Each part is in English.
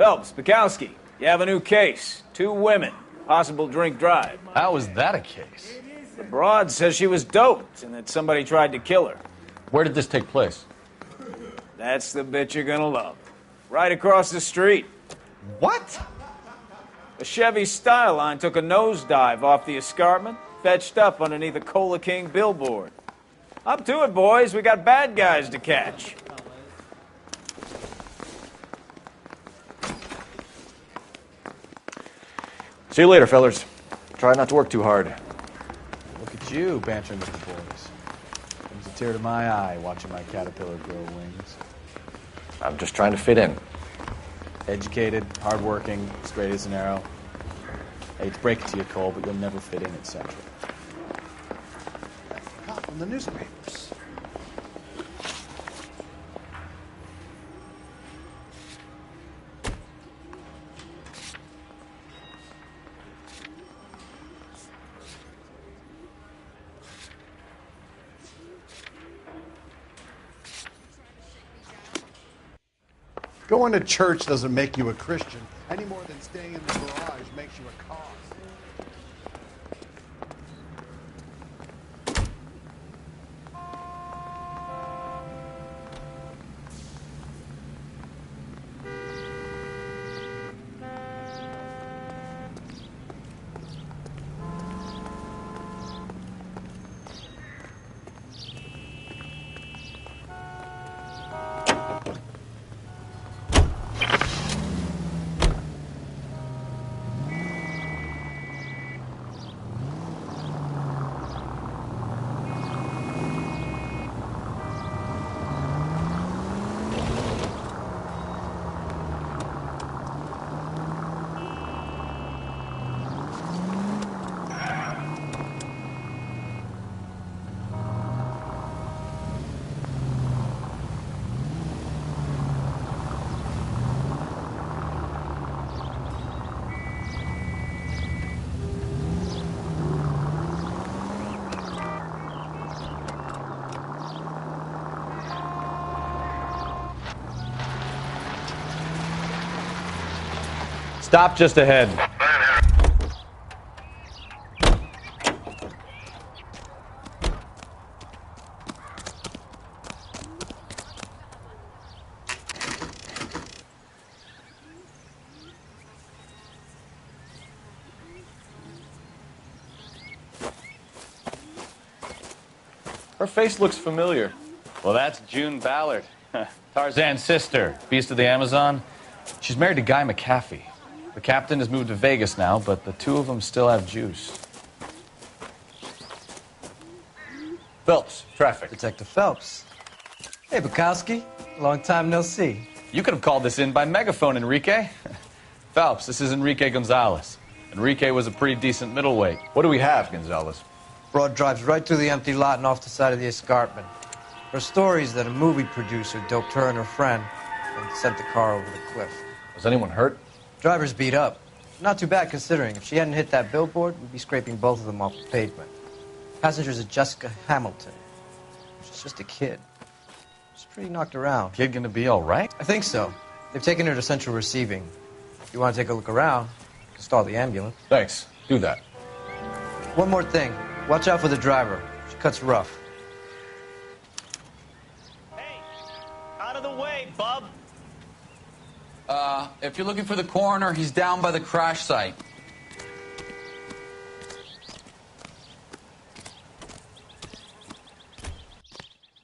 Phelps, Bukowski, you have a new case. 2 women. Possible drink drive. How is that a case? The broad says she was doped and that somebody tried to kill her. Where did this take place? That's the bit you're gonna love. Right across the street. What? A Chevy Styline took a nosedive off the escarpment, fetched up underneath a Cola King billboard. Up to it, boys. We got bad guys to catch. See you later, fellers. Try not to work too hard. Look at you, bantering with the boys. Brings a tear to my eye watching my caterpillar grow wings. I'm just trying to fit in. Educated, hardworking, straight as an arrow. I hate to break it to you, Cole, but you'll never fit in at Central. Not from the newspapers. Going to church doesn't make you a Christian any more than staying in the garage makes you a cause. Stop just ahead. Her face looks familiar. Well, that's June Ballard, Tarzan's sister, Beast of the Amazon. She's married to Guy McAfee. The captain has moved to Vegas now, but the 2 of them still have juice. Phelps, traffic. Detective Phelps. Hey, Bukowski. Long time no see. You could have called this in by megaphone, Enrique. Phelps, this is Enrique Gonzalez. Enrique was a pretty decent middleweight. What do we have, Gonzalez? Broad drives right through the empty lot and off the side of the escarpment. Her story is that a movie producer doped her and her friend and sent the car over the cliff. Was anyone hurt? Driver's beat up. Not too bad considering. If she hadn't hit that billboard, we'd be scraping both of them off the pavement. Passenger's a Jessica Hamilton. She's just a kid. She's pretty knocked around. Kid gonna be all right? I think so. They've taken her to central receiving. If you want to take a look around, you can stall the ambulance. Thanks. Do that. One more thing. Watch out for the driver. She cuts rough. Hey, out of the way, bub. If you're looking for the coroner, he's down by the crash site.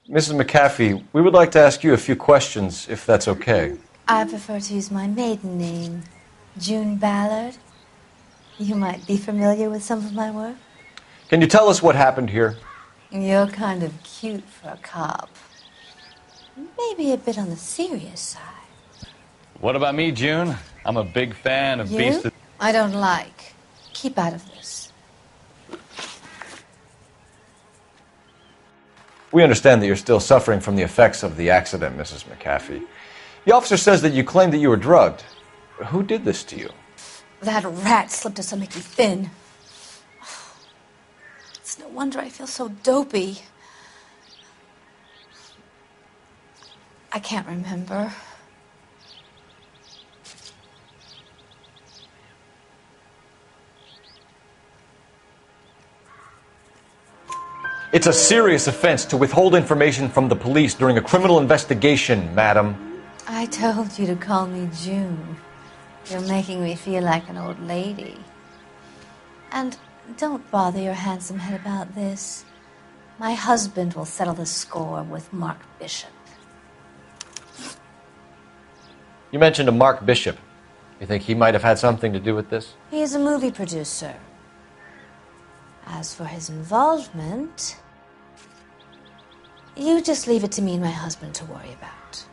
Mrs. McAfee, we would like to ask you a few questions, if that's okay. I prefer to use my maiden name, June Ballard. You might be familiar with some of my work. Can you tell us what happened here? You're kind of cute for a cop. Maybe a bit on the serious side. What about me, June? I'm a big fan of Beast of... I don't like. Keep out of this. We understand that you're still suffering from the effects of the accident, Mrs. McAfee. The officer says that you claimed that you were drugged. Who did this to you? That rat slipped us to make me thin. It's no wonder I feel so dopey. I can't remember. It's a serious offense to withhold information from the police during a criminal investigation, madam. I told you to call me June. You're making me feel like an old lady. And don't bother your handsome head about this. My husband will settle the score with Mark Bishop. You mentioned a Mark Bishop. You think he might have had something to do with this? He is a movie producer. As for his involvement, you just leave it to me and my husband to worry about.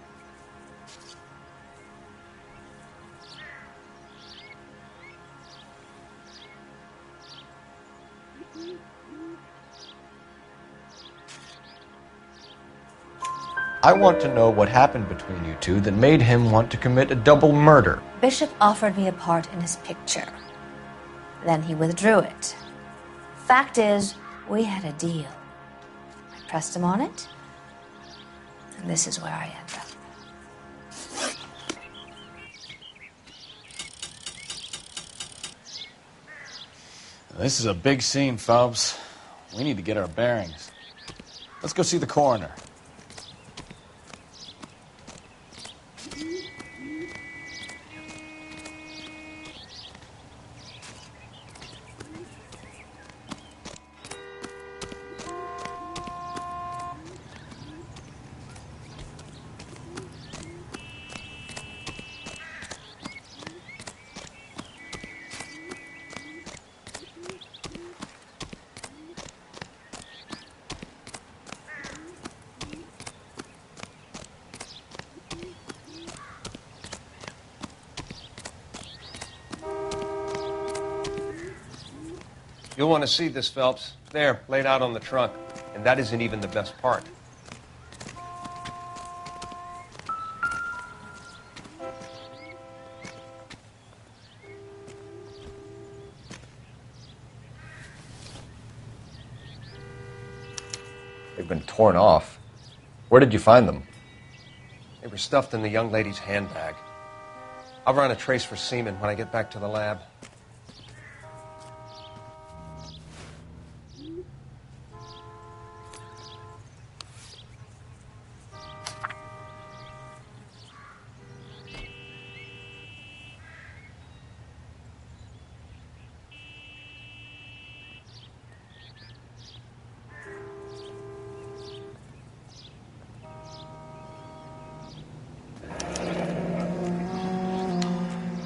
I want to know what happened between you two that made him want to commit a double murder. Bishop offered me a part in his picture. Then he withdrew it. Fact is, we had a deal. I pressed him on it, and this is where I end up. This is a big scene, Phelps. We need to get our bearings. Let's go see the coroner. You'll want to see this, Phelps. There, laid out on the trunk. And that isn't even the best part. They've been torn off. Where did you find them? They were stuffed in the young lady's handbag. I'll run a trace for semen when I get back to the lab.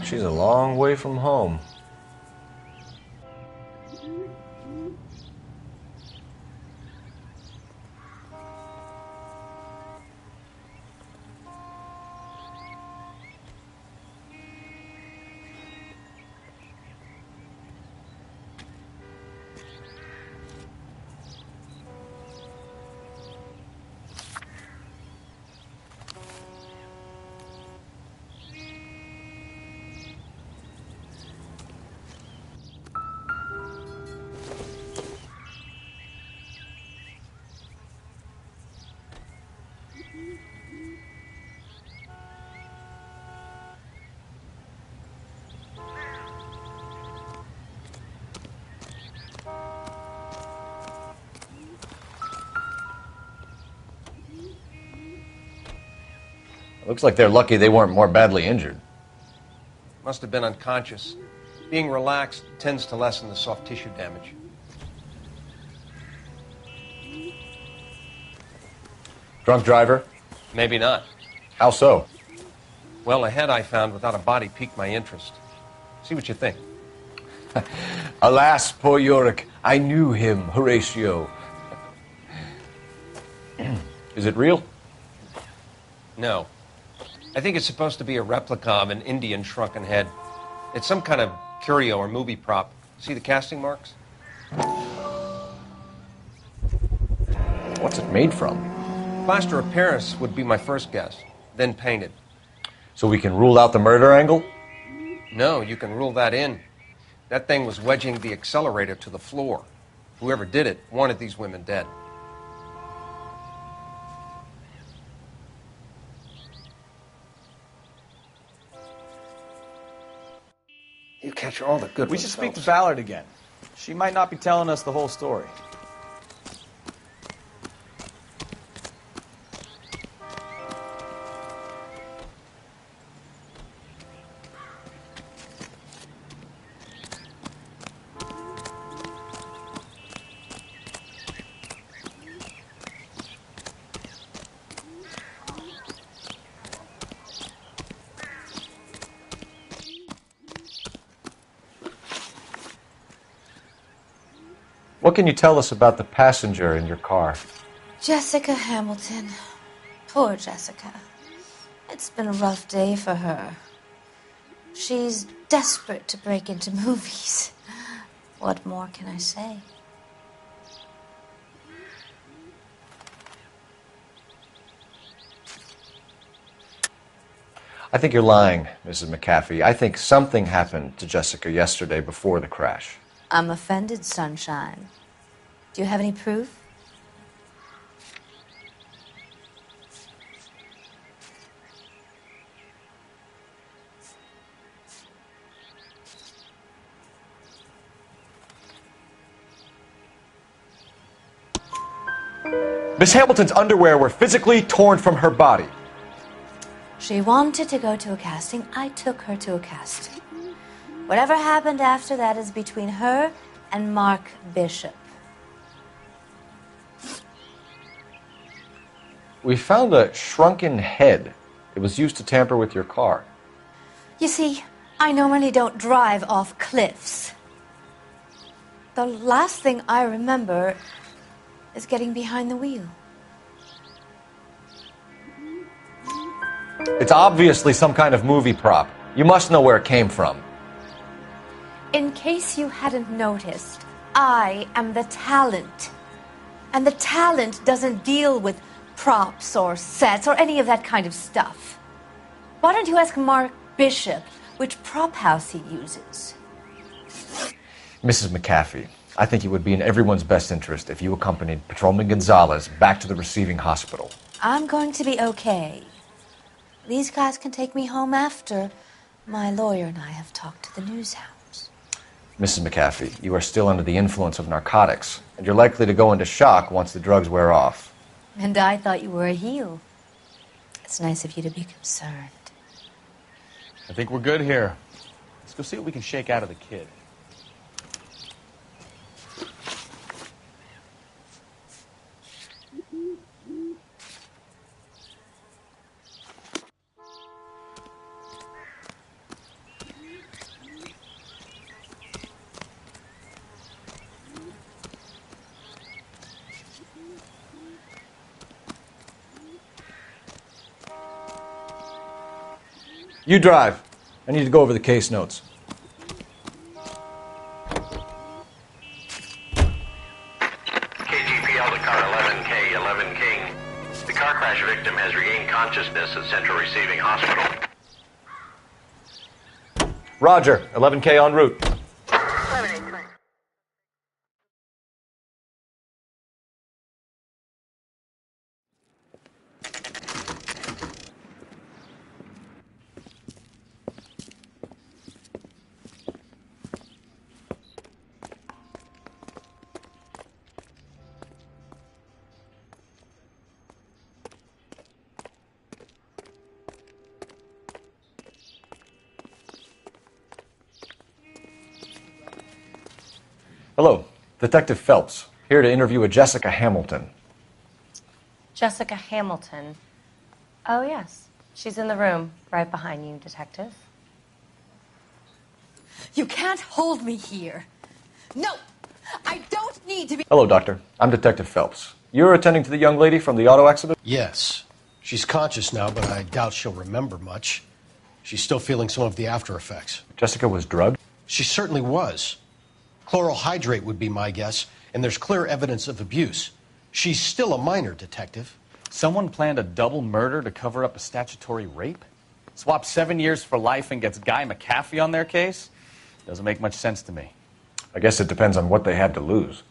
She's a long way from home. Looks like they're lucky they weren't more badly injured. Must have been unconscious. Being relaxed tends to lessen the soft tissue damage. Drunk driver? Maybe not. How so? Well, a head I found without a body piqued my interest. See what you think. Alas, poor Yorick, I knew him, Horatio. Is it real? No. I think it's supposed to be a replica of an Indian shrunken head. It's some kind of curio or movie prop. See the casting marks? What's it made from? Plaster of Paris would be my first guess, then painted. So we can rule out the murder angle? No, you can rule that in. That thing was wedging the accelerator to the floor. Whoever did it wanted these women dead. You catch all the good We ones, should speak to Phelps. Ballard again. She might not be telling us the whole story. What can you tell us about the passenger in your car? Jessica Hamilton. Poor Jessica. It's been a rough day for her. She's desperate to break into movies. What more can I say? I think you're lying, Mrs. McAfee. I think something happened to Jessica yesterday before the crash. I'm offended, Sunshine. Do you have any proof? Miss Hamilton's underwear were physically torn from her body. She wanted to go to a casting. I took her to a casting. Whatever happened after that is between her and Mark Bishop. We found a shrunken head. It was used to tamper with your car. You see, I normally don't drive off cliffs. The last thing I remember is getting behind the wheel. It's obviously some kind of movie prop. You must know where it came from. In case you hadn't noticed, I am the talent. And the talent doesn't deal with props or sets or any of that kind of stuff. Why don't you ask Mark Bishop which prop house he uses? Mrs. McAfee, I think it would be in everyone's best interest if you accompanied Patrolman Gonzalez back to the receiving hospital. I'm going to be okay. These guys can take me home after my lawyer and I have talked to the news hounds. Mrs. McAfee, you are still under the influence of narcotics, and you're likely to go into shock once the drugs wear off. And I thought you were a heel. It's nice of you to be concerned. I think we're good here. Let's go see what we can shake out of the kid. You drive. I need to go over the case notes. KGPL to car 11K, 11 King. The car crash victim has regained consciousness at Central Receiving Hospital. Roger. 11K en route. Hello, Detective Phelps, here to interview a Jessica Hamilton. Jessica Hamilton. Oh, yes. She's in the room, right behind you, Detective. You can't hold me here. No! I don't need to be... Hello, Doctor. I'm Detective Phelps. You're attending to the young lady from the auto accident? Yes. She's conscious now, but I doubt she'll remember much. She's still feeling some of the after effects. Jessica was drugged? She certainly was. Chloral hydrate would be my guess, and there's clear evidence of abuse. She's still a minor, Detective. Someone planned a double murder to cover up a statutory rape? Swap 7 years for life and gets Guy McAfee on their case? Doesn't make much sense to me. I guess it depends on what they had to lose.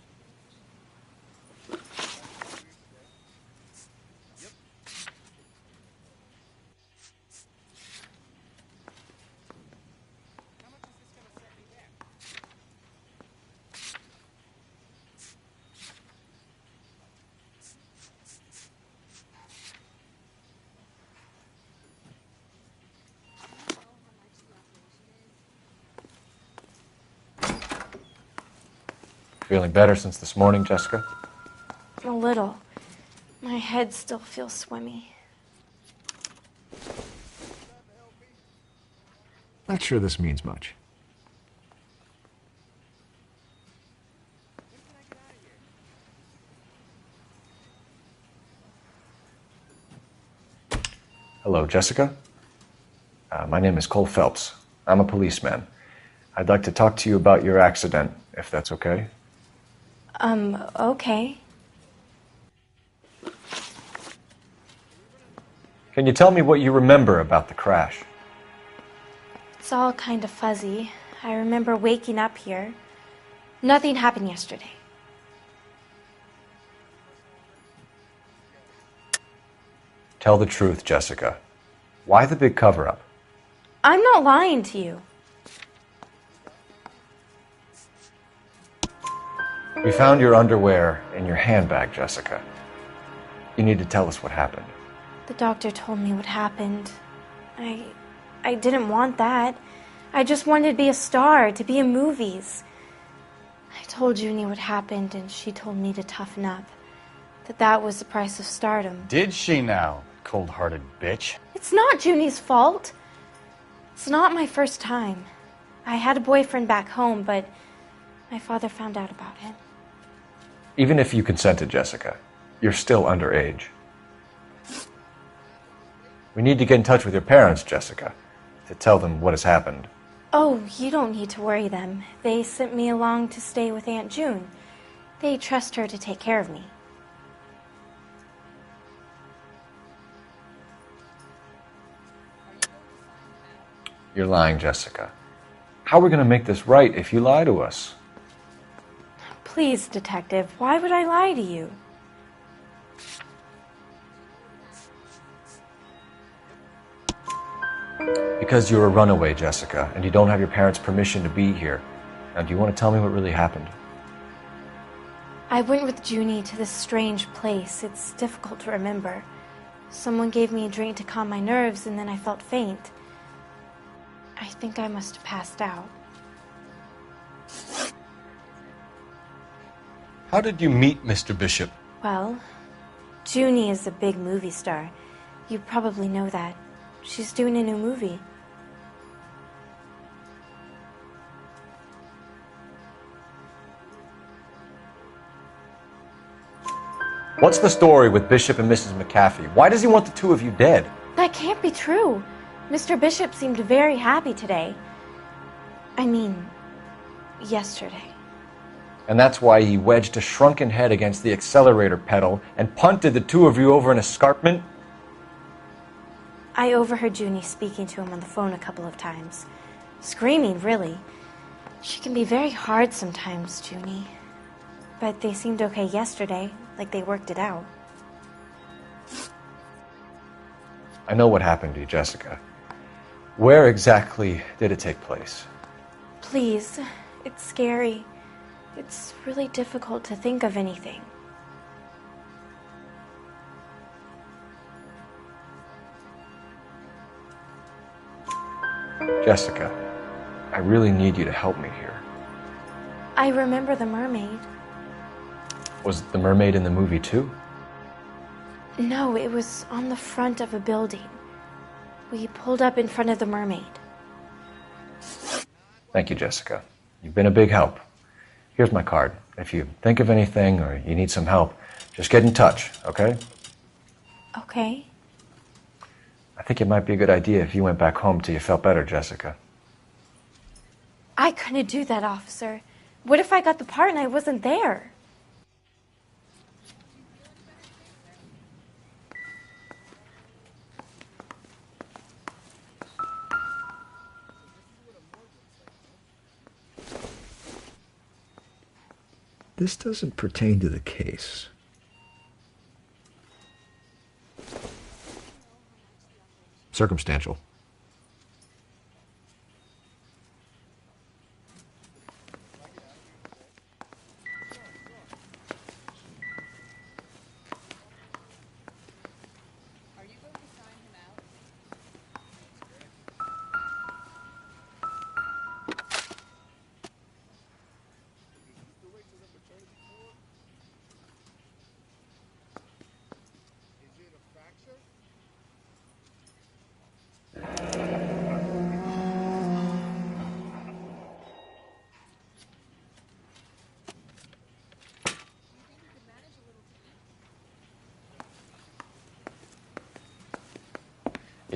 Feeling better since this morning, Jessica? A little. My head still feels swimmy. Not sure this means much. Hello, Jessica. My name is Cole Phelps. I'm a policeman. I'd like to talk to you about your accident, if that's okay. Okay. Can you tell me what you remember about the crash? It's all kind of fuzzy. I remember waking up here. Nothing happened yesterday. Tell the truth, Jessica. Why the big cover-up? I'm not lying to you. We found your underwear in your handbag, Jessica. You need to tell us what happened. The doctor told me what happened. I didn't want that. I just wanted to be a star, to be in movies. I told Junie what happened, and she told me to toughen up. That was the price of stardom. Did she now, cold-hearted bitch? It's not Junie's fault. It's not my first time. I had a boyfriend back home, but my father found out about him. Even if you consented, Jessica, you're still underage. We need to get in touch with your parents, Jessica, to tell them what has happened. Oh, you don't need to worry them. They sent me along to stay with Aunt June. They trust her to take care of me. You're lying, Jessica. How are we going to make this right if you lie to us? Please, Detective, why would I lie to you? Because you're a runaway, Jessica, and you don't have your parents' permission to be here. Now, do you want to tell me what really happened? I went with Junie to this strange place. It's difficult to remember. Someone gave me a drink to calm my nerves, and then I felt faint. I think I must have passed out. How did you meet Mr. Bishop? Well, Junie is a big movie star. You probably know that. She's doing a new movie. What's the story with Bishop and Mrs. McAfee? Why does he want the two of you dead? That can't be true. Mr. Bishop seemed very happy today. I mean, yesterday. And that's why he wedged a shrunken head against the accelerator pedal and punted the two of you over an escarpment? I overheard Junie speaking to him on the phone a couple of times. Screaming, really. She can be very hard sometimes, Junie. But they seemed okay yesterday, like they worked it out. I know what happened to you, Jessica. Where exactly did it take place? Please, it's scary. It's really difficult to think of anything. Jessica, I really need you to help me here. I remember the mermaid. Was the mermaid in the movie too? No, it was on the front of a building. We pulled up in front of the mermaid. Thank you, Jessica. You've been a big help. Here's my card. If you think of anything or you need some help, just get in touch, okay? Okay. I think it might be a good idea if you went back home till you felt better, Jessica. I couldn't do that, officer. What if I got the part and I wasn't there? This doesn't pertain to the case. Circumstantial.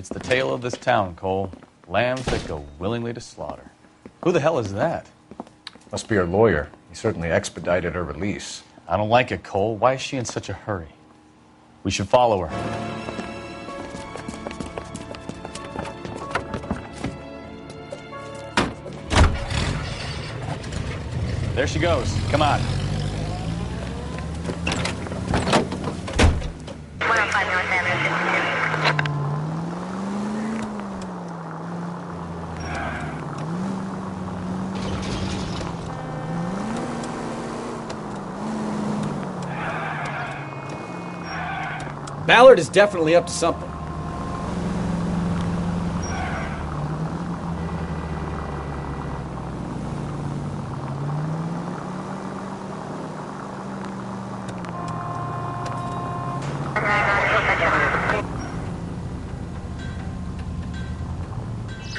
It's the tale of this town, Cole. Lambs that go willingly to slaughter. Who the hell is that? Must be her lawyer. He certainly expedited her release. I don't like it, Cole. Why is she in such a hurry? We should follow her. There she goes. Come on. Ballard is definitely up to something.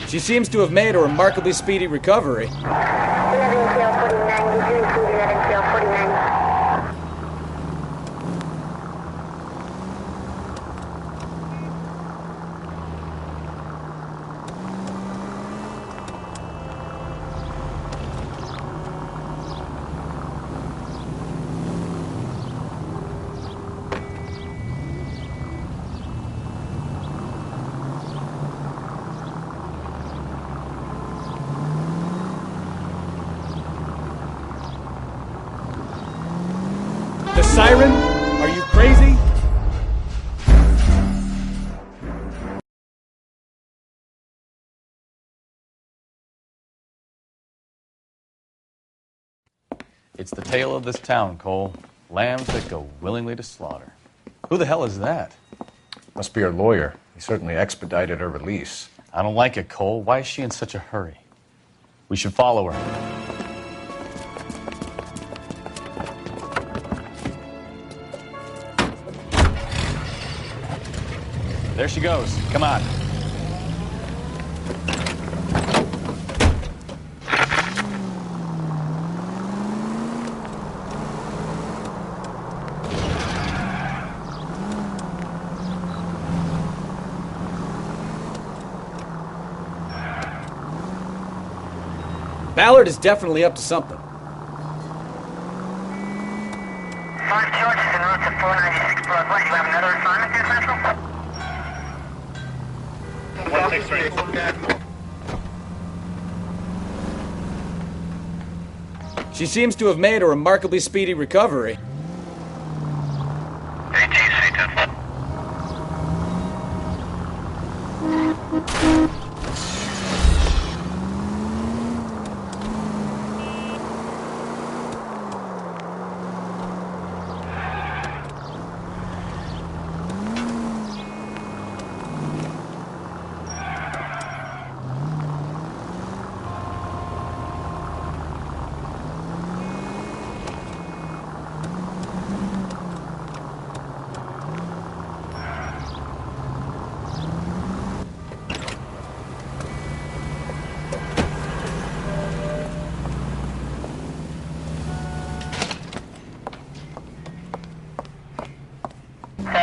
She seems to have made a remarkably speedy recovery. The siren? Are you crazy? It's the tale of this town, Cole. Lambs that go willingly to slaughter. Who the hell is that? Must be her lawyer. He certainly expedited her release. I don't like it, Cole. Why is she in such a hurry? We should follow her. There she goes. Come on. Ballard is definitely up to something. 5 charges en route to 496 Broadway. You have another assignment there, Central? 163. She seems to have made a remarkably speedy recovery. ATC 10.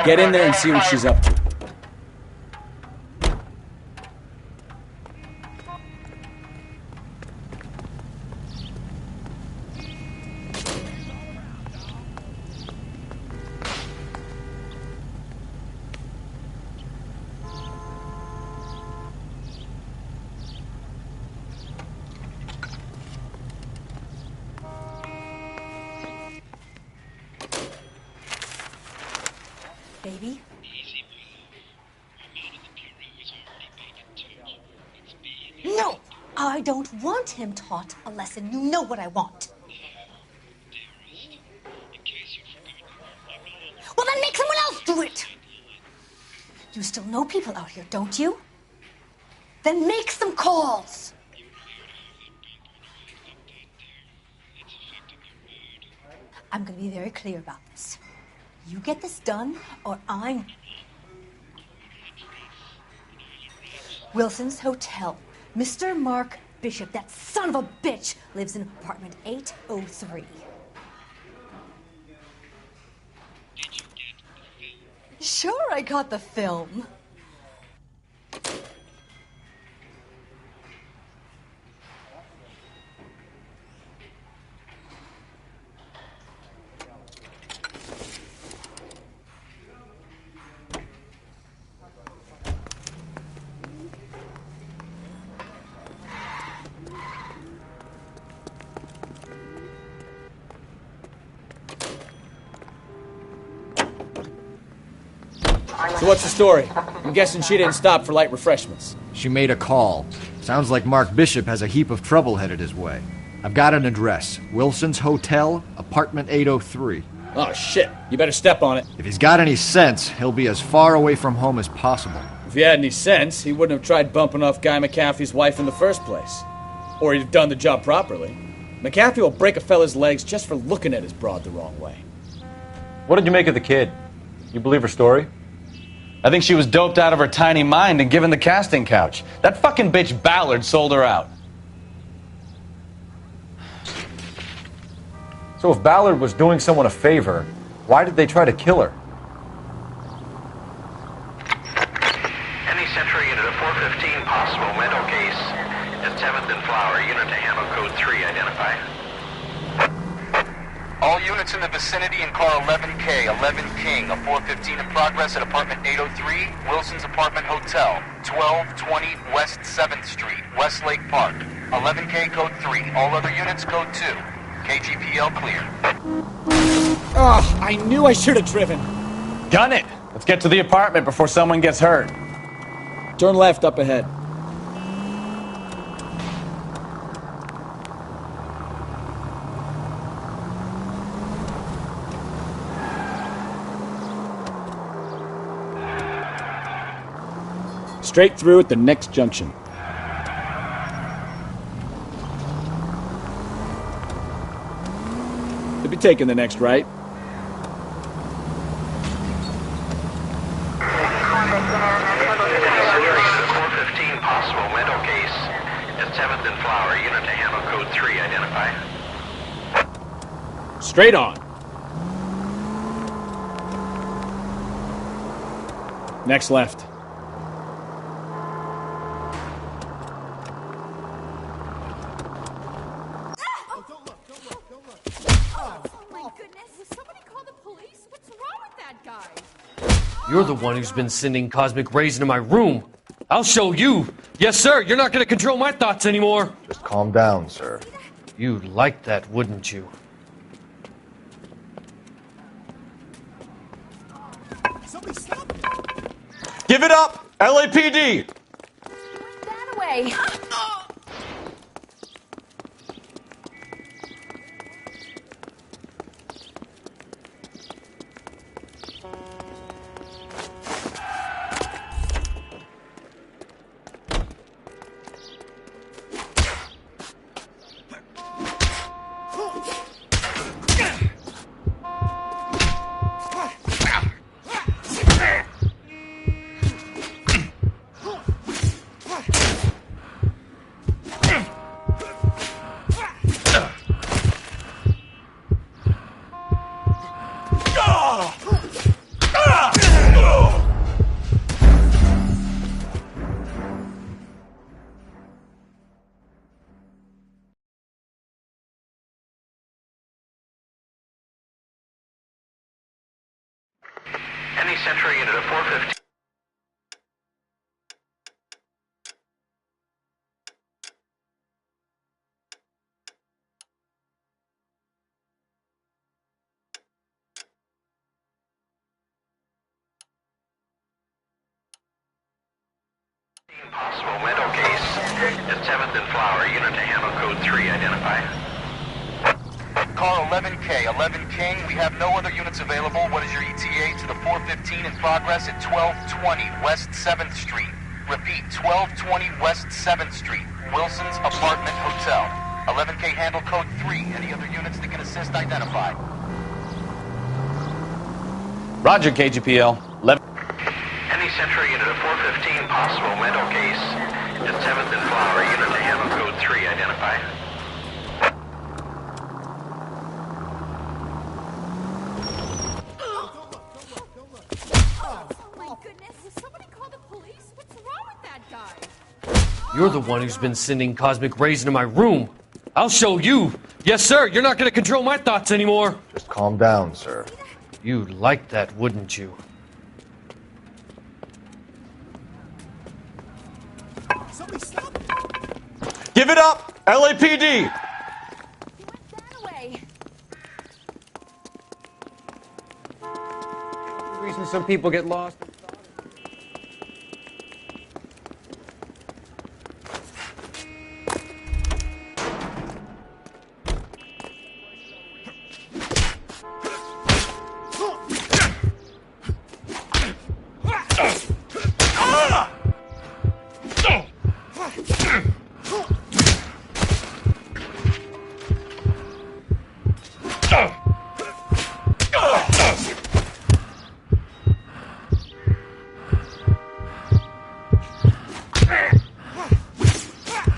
Get in there and see what she's up to. Baby? No! I don't want him taught a lesson. You know what I want. Well, then make someone else do it! You still know people out here, don't you? Then make some calls! I'm gonna be very clear about this. You get this done, or I'm... Wilson's Hotel. Mr. Mark Bishop, that son of a bitch, lives in apartment 803. Sure, I got the film. So what's the story? I'm guessing she didn't stop for light refreshments. She made a call. Sounds like Mark Bishop has a heap of trouble headed his way. I've got an address. Wilson's Hotel, apartment 803. Oh, shit. You better step on it. If he's got any sense, he'll be as far away from home as possible. If he had any sense, he wouldn't have tried bumping off Guy McAfee's wife in the first place. Or he'd have done the job properly. McAfee will break a fella's legs just for looking at his broad the wrong way. What did you make of the kid? You believe her story? I think she was doped out of her tiny mind and given the casting couch. That fucking bitch Ballard sold her out. So if Ballard was doing someone a favor, why did they try to kill her? Any Central Unit of 415 possible mental case at 7th and Flower. Unit to handle code 3. Identify. All units in the vicinity in car 11K, 11 King, a 415 in progress at apartment 803, Wilson's Apartment Hotel, 1220 West 7th Street, Westlake Park. 11K code 3. All other units code 2. KGPL clear. Oh, I knew I should have driven. Gun it! Let's get to the apartment before someone gets hurt. Turn left up ahead. Straight through at the next junction. You'll be taking the next right. Possible mental case at 7th and Flower. Unit to handle code 3. Identify. Straight on. Next left. You're the one who's been sending cosmic rays into my room. I'll show you. Yes, sir. You're not going to control my thoughts anymore. Just calm down, sir. You'd like that, wouldn't you? Give it up! LAPD! That away. Any Central Unit of 415. Possible mental case at 7th and Flower. Unit to handle code 3. Identify. Car 11K, 11 King, we have no other units available. What is your ETA to the 415 in progress at 1220 West 7th Street? Repeat, 1220 West 7th Street, Wilson's Apartment Hotel. 11K handle code 3. Any other units that can assist, identify. Roger, KGPL. 11. Any Central Unit of 415 possible mental case at 7th and Flower. Unit to handle code 3. Identify. You're the one who's been sending cosmic rays into my room. I'll show you. Yes, sir. You're not going to control my thoughts anymore. Just calm down, sir. You'd like that, wouldn't you? Give it up! LAPD! That away. The reason some people get lost.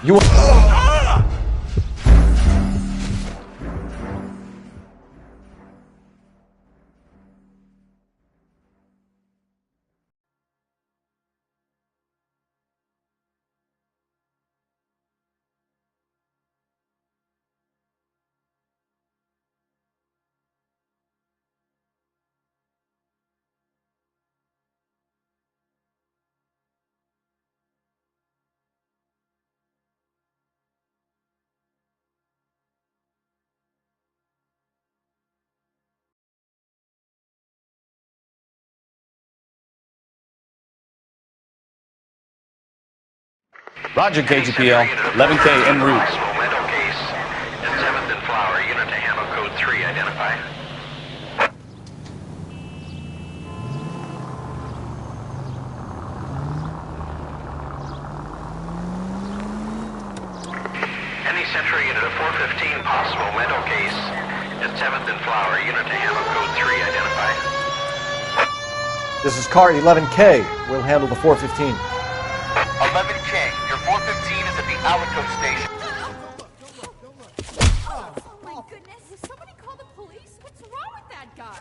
You. Roger, KGPL. 11K en route. Mental case at 7th and Flower. Unit to ammo code 3 identified. Any Central unit of 415 possible mental case at 7th and Flower. Unit to ammo code 3 identified. This is car 11K. We'll handle the 415. 11K, your 415 is at the Alico station. Oh my goodness, will somebody call the police? What's wrong with that guy?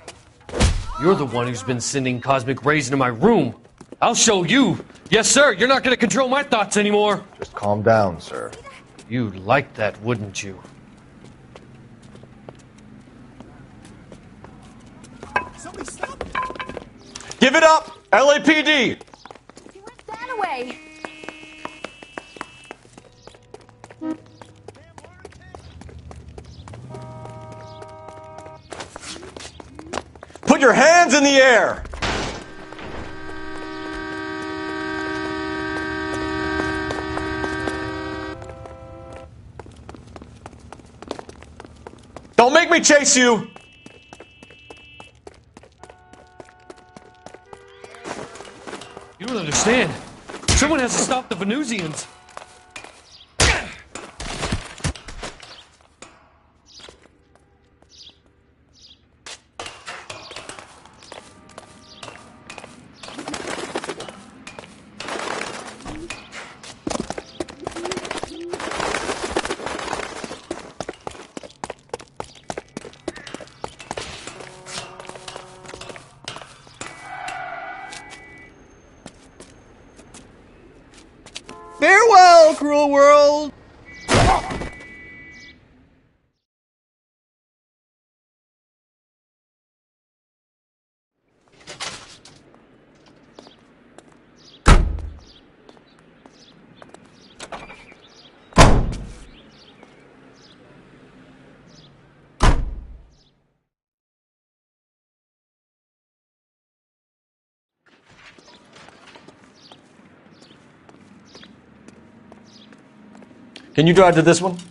You're the one who's been sending cosmic rays into my room. I'll show you. Yes, sir. You're not going to control my thoughts anymore. Just calm down, sir. You'd like that, wouldn't you? Somebody stop him. Give it up! LAPD! He went that way. Put your hands in the air! Don't make me chase you! You don't understand. Someone has to stop the Venusians. Farewell, cruel world! Can you drive to this one? So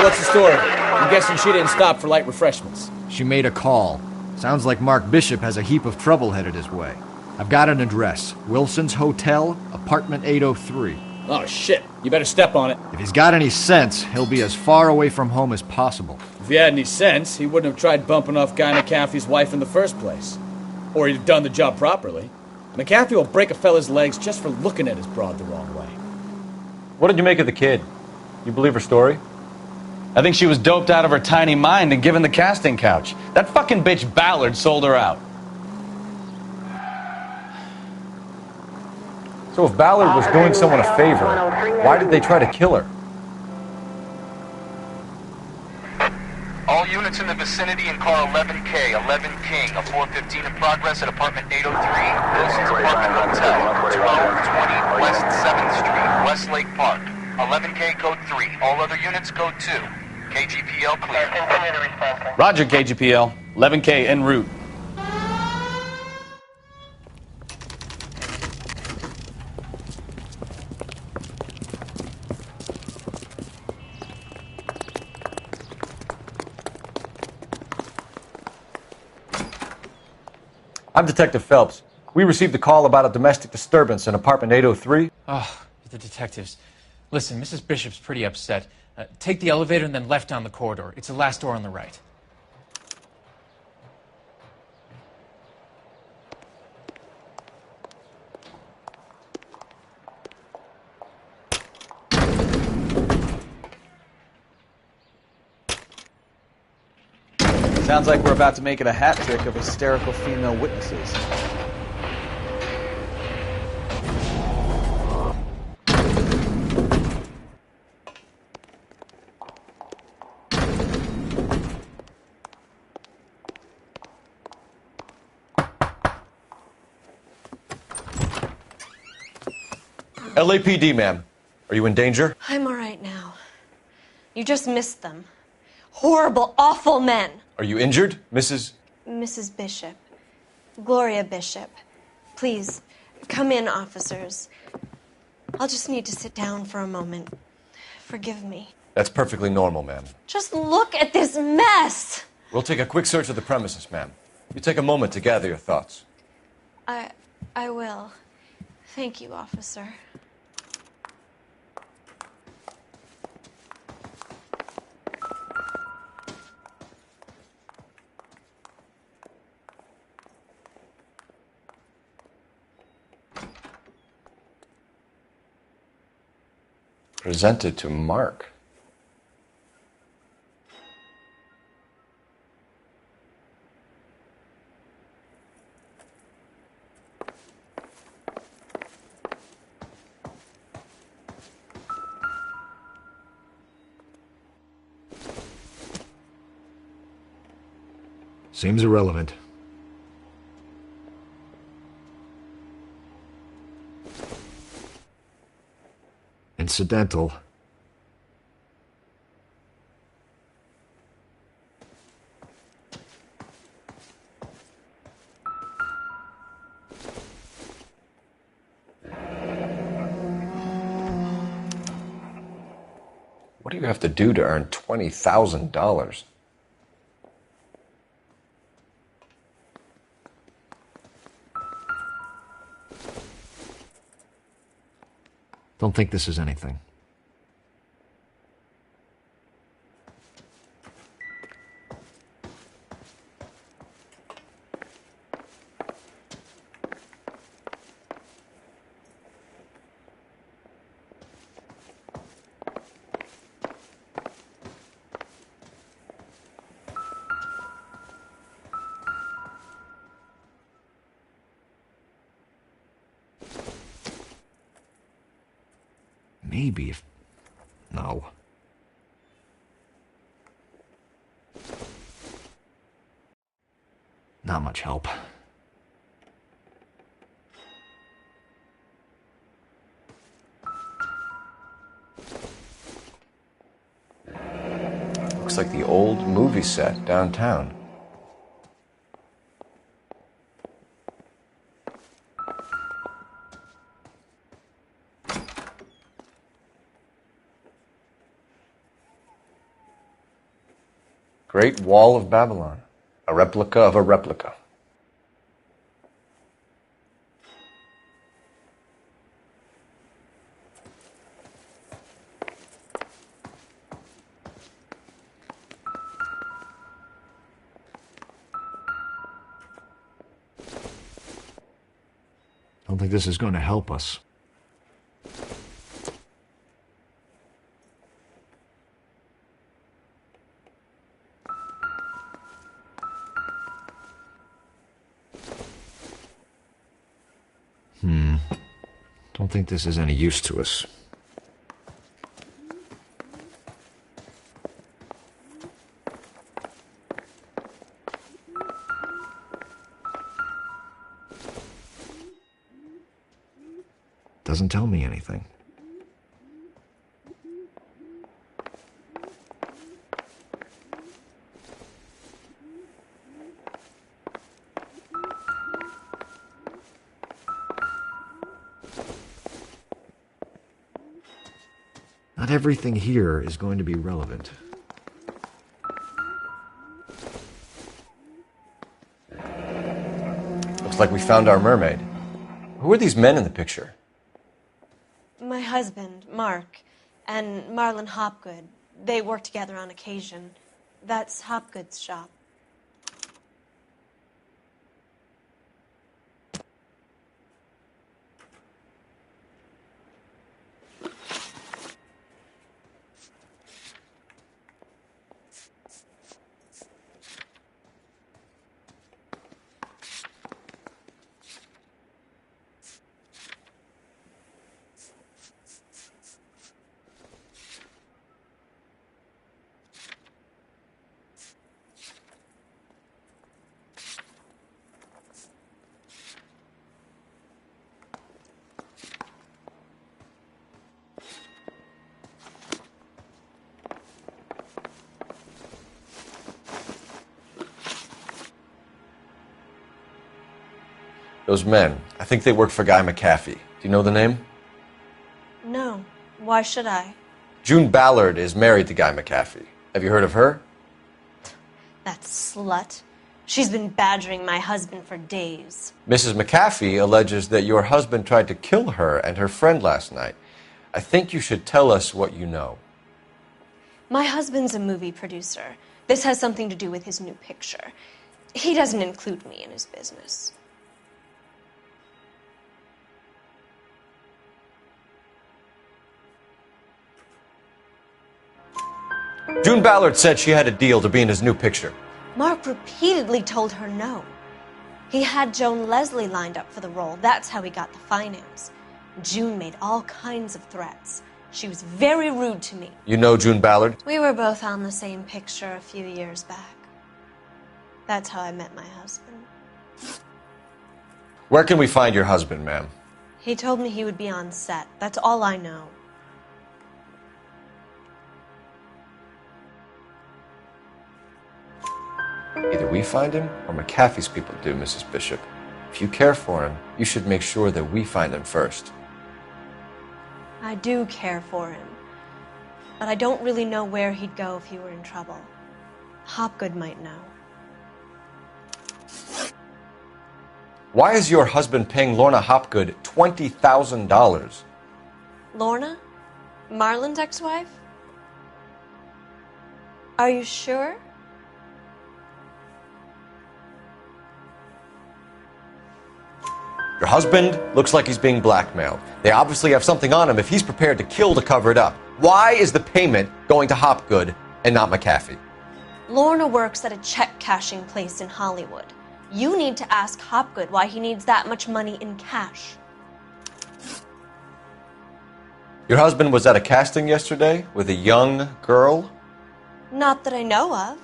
what's the story? I'm guessing she didn't stop for light refreshments. She made a call. Sounds like Mark Bishop has a heap of trouble headed his way. I've got an address. Wilson's Hotel, apartment 803. Oh, shit. You better step on it. If he's got any sense, he'll be as far away from home as possible. If he had any sense, he wouldn't have tried bumping off Guy McAfee's wife in the first place. Or he'd have done the job properly. McAfee will break a fella's legs just for looking at his broad the wrong way. What did you make of the kid? You believe her story? I think she was doped out of her tiny mind and given the casting couch. That fucking bitch Ballard sold her out. So if Ballard was doing someone a favor, why did they try to kill her? All units in the vicinity in car 11K, 11 King, a 415 in progress at apartment 803, Wilson's Apartment Hotel, 1220 West 7th Street, Westlake Park. 11K code 3, all other units code 2. KGPL clear. Continue the response. Roger, KGPL. 11K en route. I'm Detective Phelps. We received a call about a domestic disturbance in apartment 803. Oh, the detectives. Listen, Mrs. Bishop's pretty upset. Take the elevator and then left down the corridor. It's the last door on the right. Sounds like we're about to make it a hat trick of hysterical female witnesses. LAPD, ma'am. Are you in danger? I'm all right now. You just missed them. Horrible, awful men. Are you injured, Mrs.? Mrs. Bishop. Gloria Bishop. Please, come in, officers. I'll just need to sit down for a moment. Forgive me. That's perfectly normal, ma'am. Just look at this mess! We'll take a quick search of the premises, ma'am. You take a moment to gather your thoughts. I will. Thank you, officer. Presented to Mark. Seems irrelevant. Incidental. What do you have to do to earn $20,000? Don't think this is anything. Maybe if... No. Not much help. Looks like the old movie set downtown. Great Wall of Babylon, a replica of a replica. Don't think this is going to help us. Don't think this is any use to us. Doesn't tell me anything. Not everything here is going to be relevant. Looks like we found our mermaid. Who are these men in the picture? My husband, Mark, and Marlon Hopgood. They work together on occasion. That's Hopgood's shop. Those men, I think they work for Guy McAfee. Do you know the name? No. Why should I? June Ballard is married to Guy McAfee. Have you heard of her? That slut. She's been badgering my husband for days. Mrs. McAfee alleges that your husband tried to kill her and her friend last night. I think you should tell us what you know. My husband's a movie producer. This has something to do with his new picture. He doesn't include me in his business. June Ballard said she had a deal to be in his new picture. Mark repeatedly told her no. He had Joan Leslie lined up for the role. That's how he got the finance. June made all kinds of threats. She was very rude to me. You know June Ballard? We were both on the same picture a few years back. That's how I met my husband. Where can we find your husband, ma'am? He told me he would be on set. That's all I know. Either we find him or McAfee's people do, Mrs. Bishop. If you care for him, you should make sure that we find him first. I do care for him, but I don't really know where he'd go if he were in trouble. Hopgood might know. Why is your husband paying Lorna Hopgood $20,000? Lorna? Marlon's ex-wife? Are you sure? Your husband looks like he's being blackmailed. They obviously have something on him if he's prepared to kill to cover it up. Why is the payment going to Hopgood and not McAfee? Lorna works at a check-cashing place in Hollywood. You need to ask Hopgood why he needs that much money in cash. Your husband was at a casting yesterday with a young girl? Not that I know of.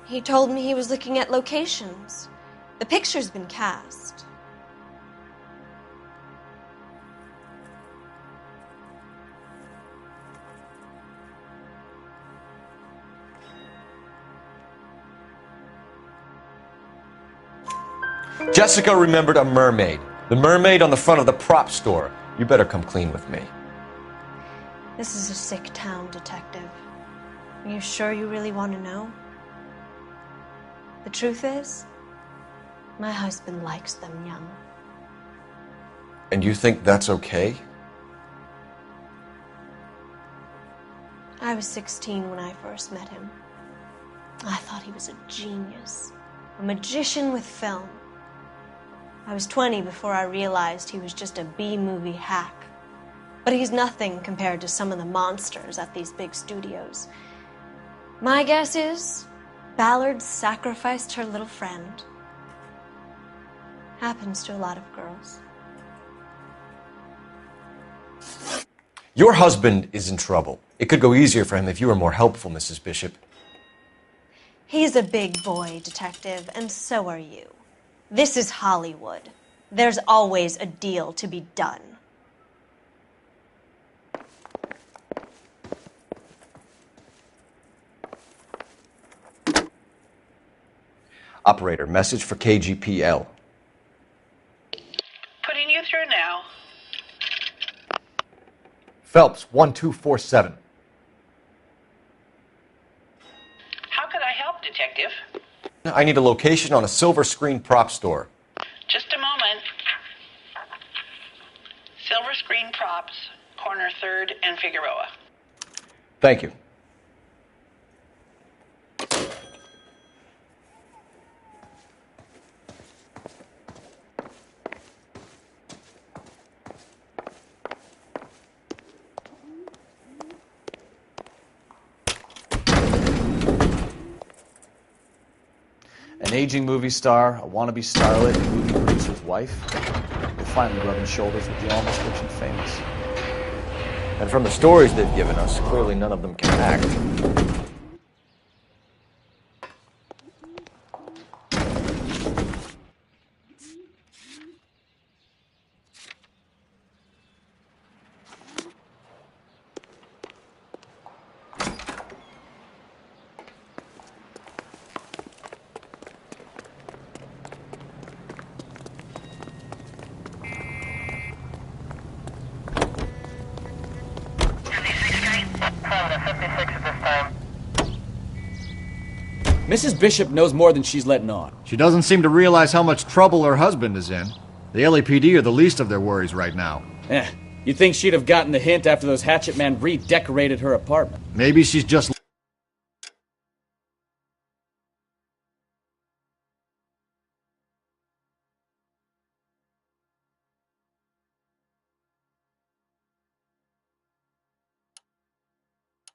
He told me he was looking at locations. The picture's been cast. Jessica remembered a mermaid. The mermaid on the front of the prop store. You better come clean with me. This is a sick town, Detective. Are you sure you really want to know? The truth is, my husband likes them young. And you think that's okay? I was 16 when I first met him. I thought he was a genius, a magician with film. I was 20 before I realized he was just a B-movie hack. But he's nothing compared to some of the monsters at these big studios. My guess is Ballard sacrificed her little friend. Happens to a lot of girls. Your husband is in trouble. It could go easier for him if you were more helpful, Mrs. Bishop. He's a big boy, Detective, and so are you. This is Hollywood. There's always a deal to be done. Operator, message for KGPL. Putting you through now. Phelps, 1247. How could I help, Detective? I need a location on a silver screen prop store. Just a moment. Silver Screen Props, corner 3rd and Figueroa. Thank you. An aging movie star, a wannabe starlet, a movie producer's wife. They're finally rubbing shoulders with the almost rich and famous. And from the stories they've given us, clearly none of them can act. Mrs. Bishop knows more than she's letting on. She doesn't seem to realize how much trouble her husband is in. The LAPD are the least of their worries right now. You'd think she'd have gotten the hint after those hatchet men redecorated her apartment. Maybe she's just...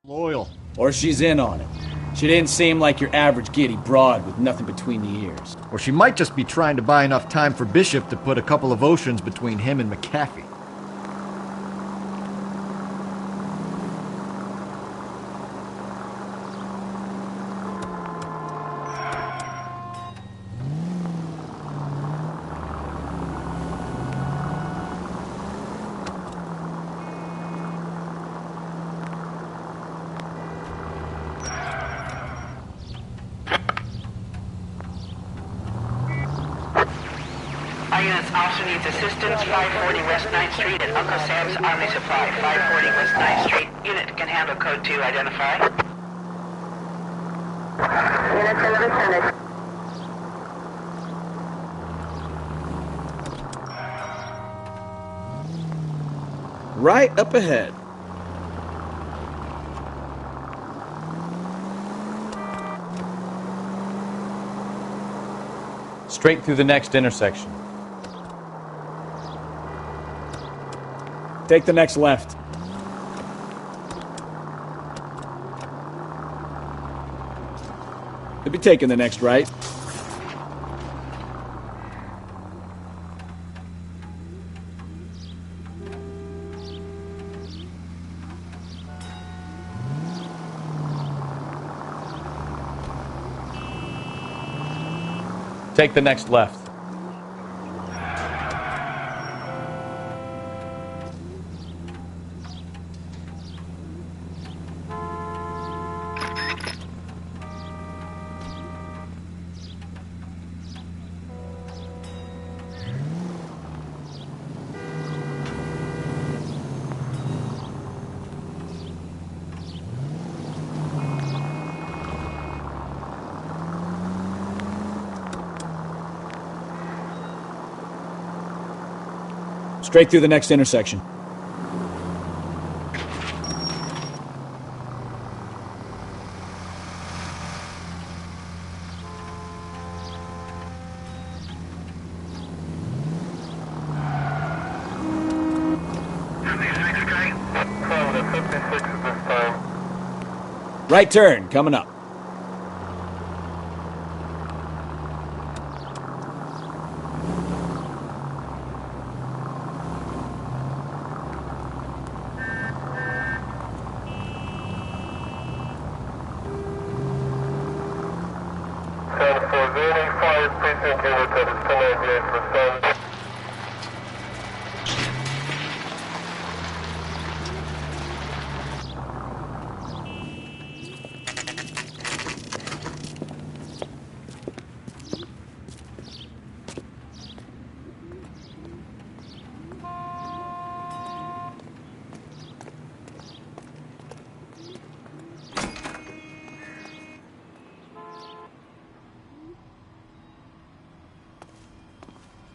loyal. Or she's in on it. She didn't seem like your average giddy broad with nothing between the ears. Or she might just be trying to buy enough time for Bishop to put a couple of oceans between him and McAfee. Units also needs assistance. 540 West 9th Street at Uncle Sam's Army Supply. 540 West 9th Street. Unit can handle code 2. Identify. Units in the vicinity. Right up ahead. Straight through the next intersection. Take the next left. You'll be taking the next right. Take the next left. Straight through the next intersection. Right turn, coming up.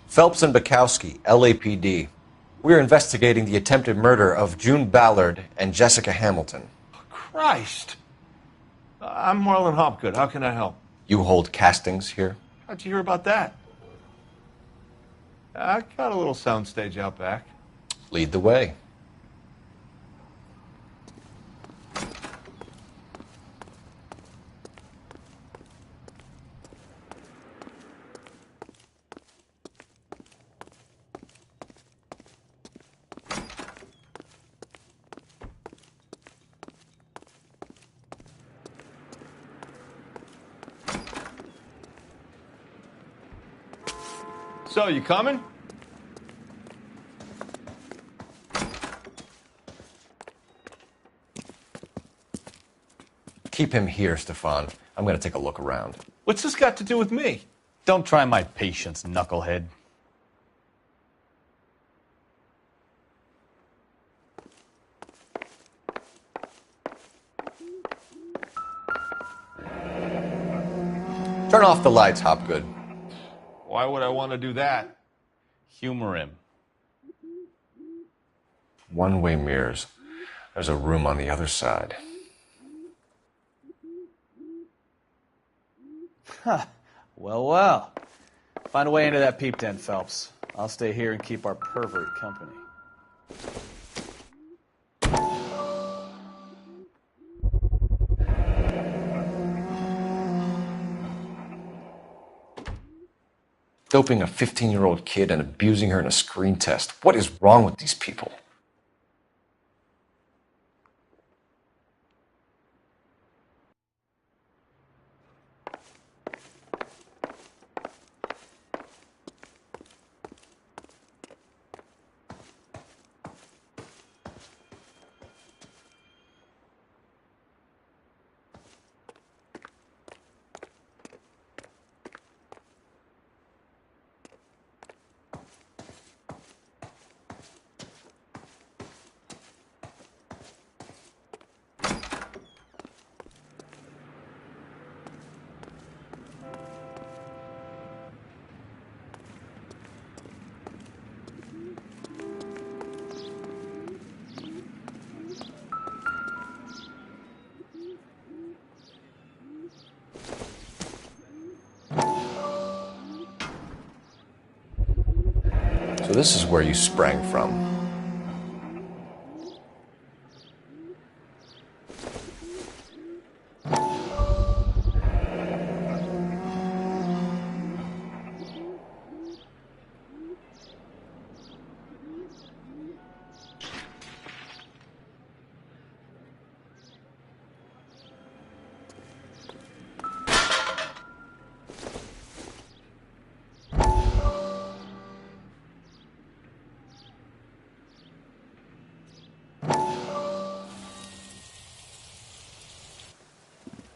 Phelps and Bukowski, LAPD. We're investigating the attempted murder of June Ballard and Jessica Hamilton. Christ! I'm Marlon Hopgood. How can I help? You hold castings here? How'd you hear about that? I got a little soundstage out back. Lead the way. So, you coming? Keep him here, Stefan. I'm going to take a look around. What's this got to do with me? Don't try my patience, knucklehead. Turn off the lights, Hopgood. Why would I want to do that? Humor him. One-way mirrors. There's a room on the other side. Huh. Well. Find a way into that peep den, Phelps. I'll stay here and keep our pervert company. Doping a 15-year-old kid and abusing her in a screen test. What is wrong with these people? So this is where you sprang from.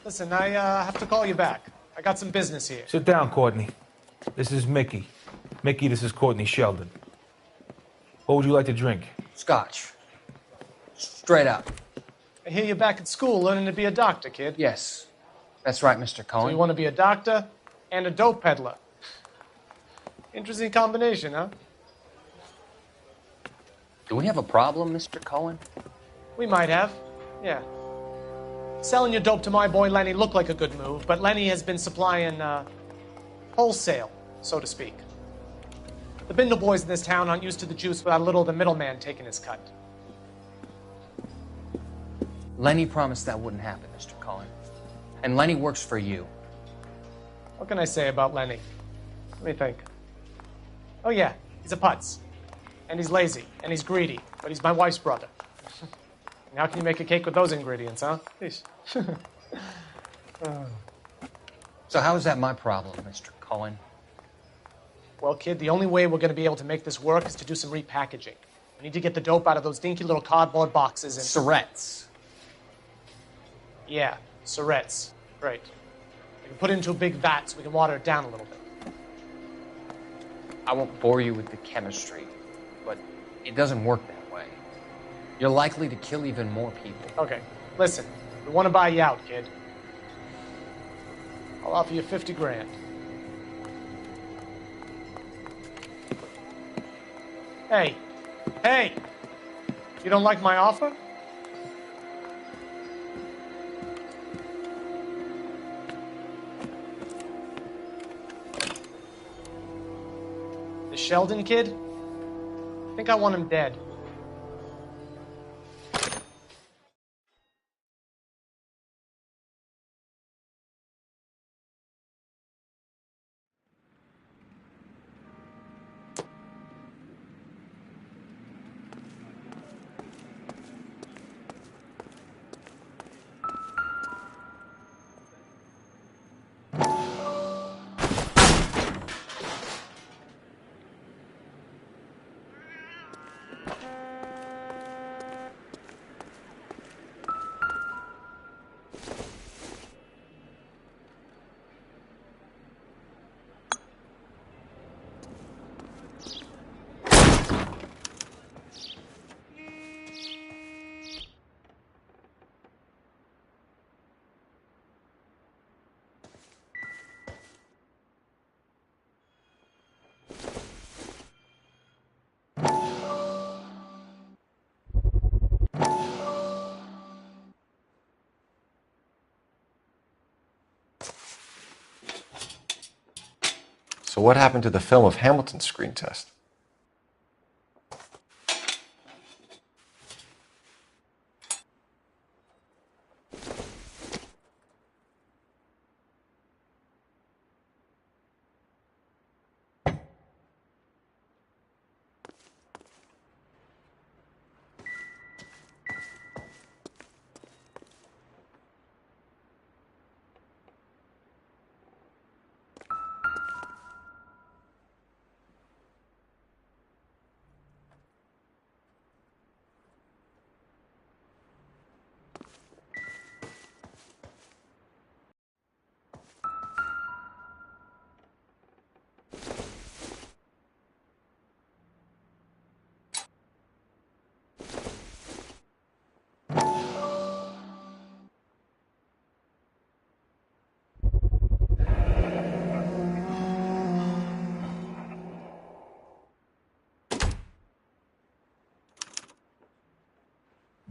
Listen, I have to call you back. I got some business here. Sit down, Courtney. This is Mickey. Mickey, this is Courtney Sheldon. What would you like to drink? Scotch. Straight up. I hear you're back at school learning to be a doctor, kid. Yes. That's right, Mr. Cohen. So you want to be a doctor and a dope peddler. Interesting combination, huh? Do we have a problem, Mr. Cohen? We might have, yeah. Selling your dope to my boy Lenny looked like a good move, but Lenny has been supplying, wholesale, so to speak. The Bindle boys in this town aren't used to the juice without a little of the middleman taking his cut. Lenny promised that wouldn't happen, Mr. Cohen. And Lenny works for you. What can I say about Lenny? Let me think. Oh yeah, he's a putz. And he's lazy, and he's greedy, but he's my wife's brother. And how can you make a cake with those ingredients, huh? So how is that my problem, Mr. Cohen? Well, kid, the only way we're going to be able to make this work is to do some repackaging. We need to get the dope out of those dinky little cardboard boxes and... Syrettes. Yeah, syrettes. Great. We can put it into a big vat so we can water it down a little bit. I won't bore you with the chemistry, but it doesn't work that way. You're likely to kill even more people. Okay, listen. We want to buy you out, kid. I'll offer you 50 grand. Hey. Hey! You don't like my offer? The Sheldon kid? I think I want him dead. So what happened to the film of Hamilton's screen test?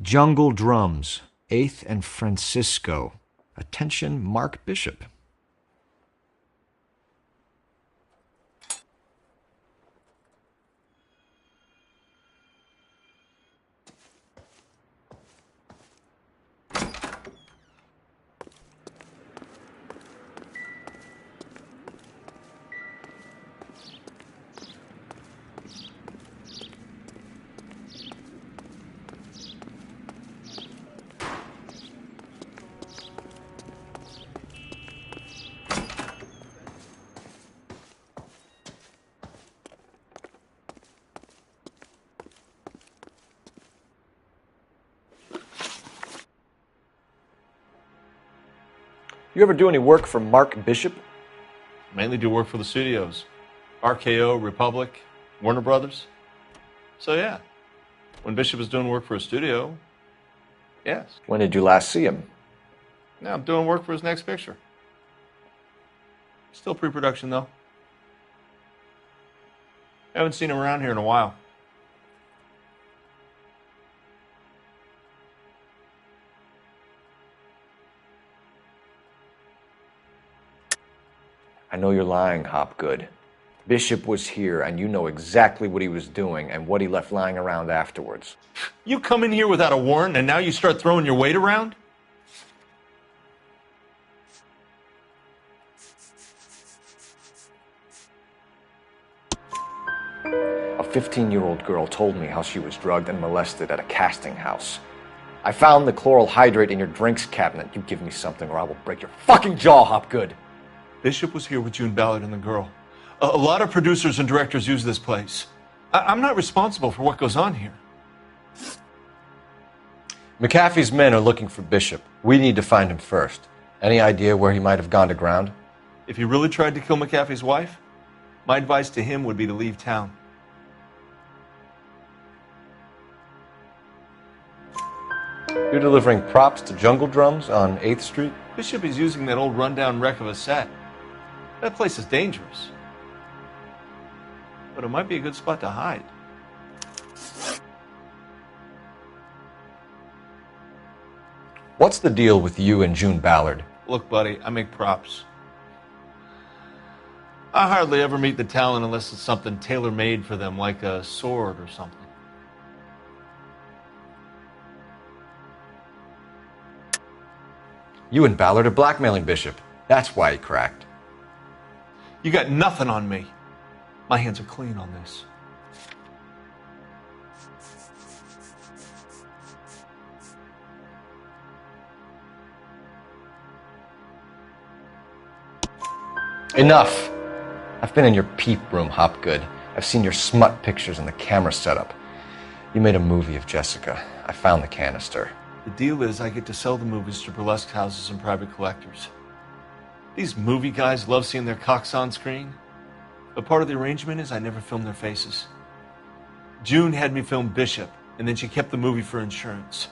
Jungle Drums, 8th and Francisco. Attention, Mark Bishop. You ever do any work for Mark Bishop? Mainly do work for the studios. RKO, Republic, Warner Brothers. So yeah, when Bishop is doing work for a studio, yes. When did you last see him? Now I'm doing work for his next picture. Still pre-production though. Haven't seen him around here in a while. I know you're lying, Hopgood. Bishop was here, and you know exactly what he was doing and what he left lying around afterwards. You come in here without a warrant, and now you start throwing your weight around? A 15-year-old girl told me how she was drugged and molested at a casting house. I found the chloral hydrate in your drinks cabinet. You give me something or I will break your fucking jaw, Hopgood. Bishop was here with June Ballard and the girl. A lot of producers and directors use this place. I'm not responsible for what goes on here. McAfee's men are looking for Bishop. We need to find him first. Any idea where he might have gone to ground? If he really tried to kill McAfee's wife, my advice to him would be to leave town. You're delivering props to Jungle Drums on 8th Street? Bishop is using that old rundown wreck of a set. That place is dangerous. But it might be a good spot to hide. What's the deal with you and June Ballard? Look, buddy, I make props. I hardly ever meet the talent unless it's something tailor-made for them, like a sword or something. You and Ballard are blackmailing Bishop. That's why he cracked. You got nothing on me. My hands are clean on this. Enough! I've been in your peep room, Hopgood. I've seen your smut pictures and the camera setup. You made a movie of Jessica. I found the canister. The deal is I get to sell the movies to burlesque houses and private collectors. These movie guys love seeing their cocks on screen. But part of the arrangement is I never film their faces. June had me film Bishop, and then she kept the movie for insurance.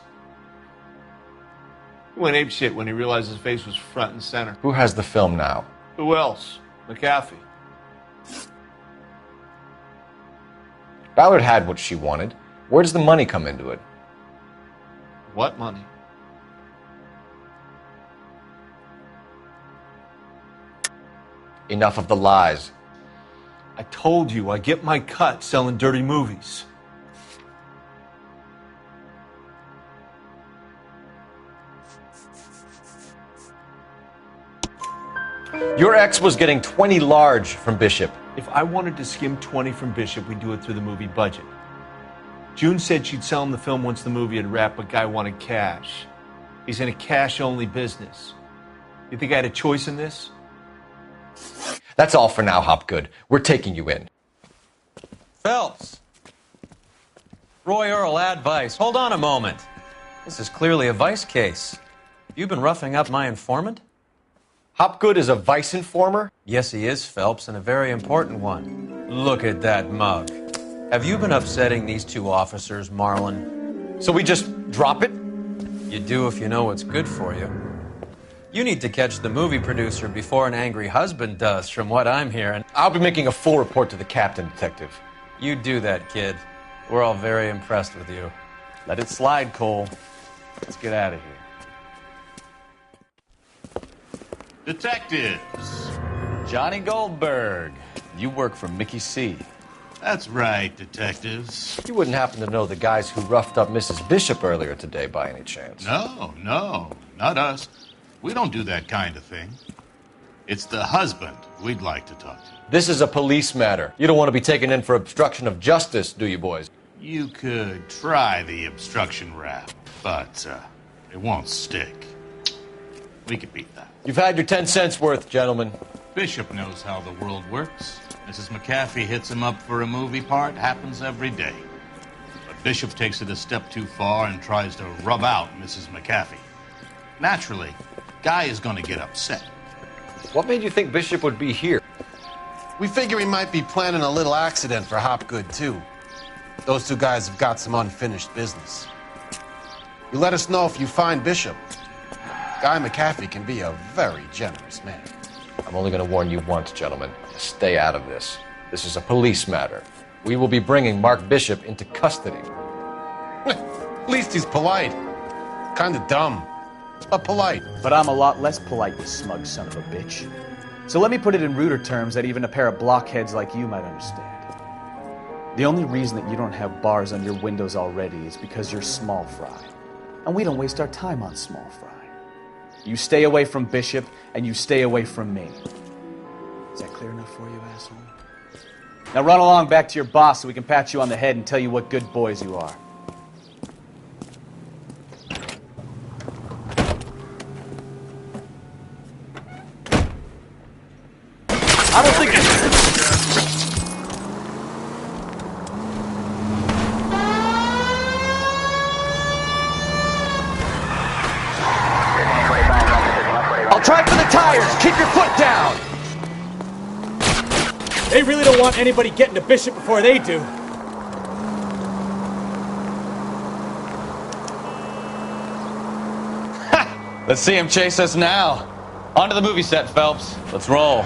He went apeshit when he realized his face was front and center. Who has the film now? Who else? McAfee. Ballard had what she wanted. Where does the money come into it? What money? Enough of the lies. I told you, I get my cut selling dirty movies. Your ex was getting 20 large from Bishop. If I wanted to skim 20 from Bishop, we'd do it through the movie budget. June said she'd sell him the film once the movie had wrapped, but Guy wanted cash. He's in a cash-only business. You think I had a choice in this? That's all for now, Hopgood. We're taking you in. Phelps. Roy Earl, advice. Hold on a moment. This is clearly a vice case. You've been roughing up my informant? Hopgood is a vice informer? Yes, he is, Phelps, and a very important one. Look at that mug. Have you been upsetting these two officers, Marlon? So we just drop it? You do if you know what's good for you. You need to catch the movie producer before an angry husband does, from what I'm hearing. I'll be making a full report to the captain, Detective. You do that, kid. We're all very impressed with you. Let it slide, Cole. Let's get out of here. Detectives. Johnny Goldberg. You work for Mickey C. That's right, detectives. You wouldn't happen to know the guys who roughed up Mrs. Bishop earlier today by any chance? No, not us. We don't do that kind of thing. It's the husband we'd like to talk to. This is a police matter. You don't want to be taken in for obstruction of justice, do you, boys? You could try the obstruction rap, but it won't stick. We could beat that. You've had your 10 cents worth, gentlemen. Bishop knows how the world works. Mrs. McAfee hits him up for a movie part. Happens every day. But Bishop takes it a step too far and tries to rub out Mrs. McAfee. Naturally, Guy is going to get upset. What made you think Bishop would be here? We figure he might be planning a little accident for Hopgood, too. Those two guys have got some unfinished business. You let us know if you find Bishop. Guy McAfee can be a very generous man. I'm only going to warn you once, gentlemen. Stay out of this. This is a police matter. We will be bringing Mark Bishop into custody. At least he's polite. Kind of dumb, but polite. But I'm a lot less polite, you smug son of a bitch. So let me put it in ruder terms that even a pair of blockheads like you might understand. The only reason that you don't have bars on your windows already is because you're small fry. And we don't waste our time on small fry. You stay away from Bishop, and you stay away from me. Is that clear enough for you, asshole? Now run along back to your boss so we can pat you on the head and tell you what good boys you are. I don't think I'll try for the tires. Keep your foot down. They really don't want anybody getting to Bishop before they do. Let's see him chase us now. Onto the movie set, Phelps. Let's roll.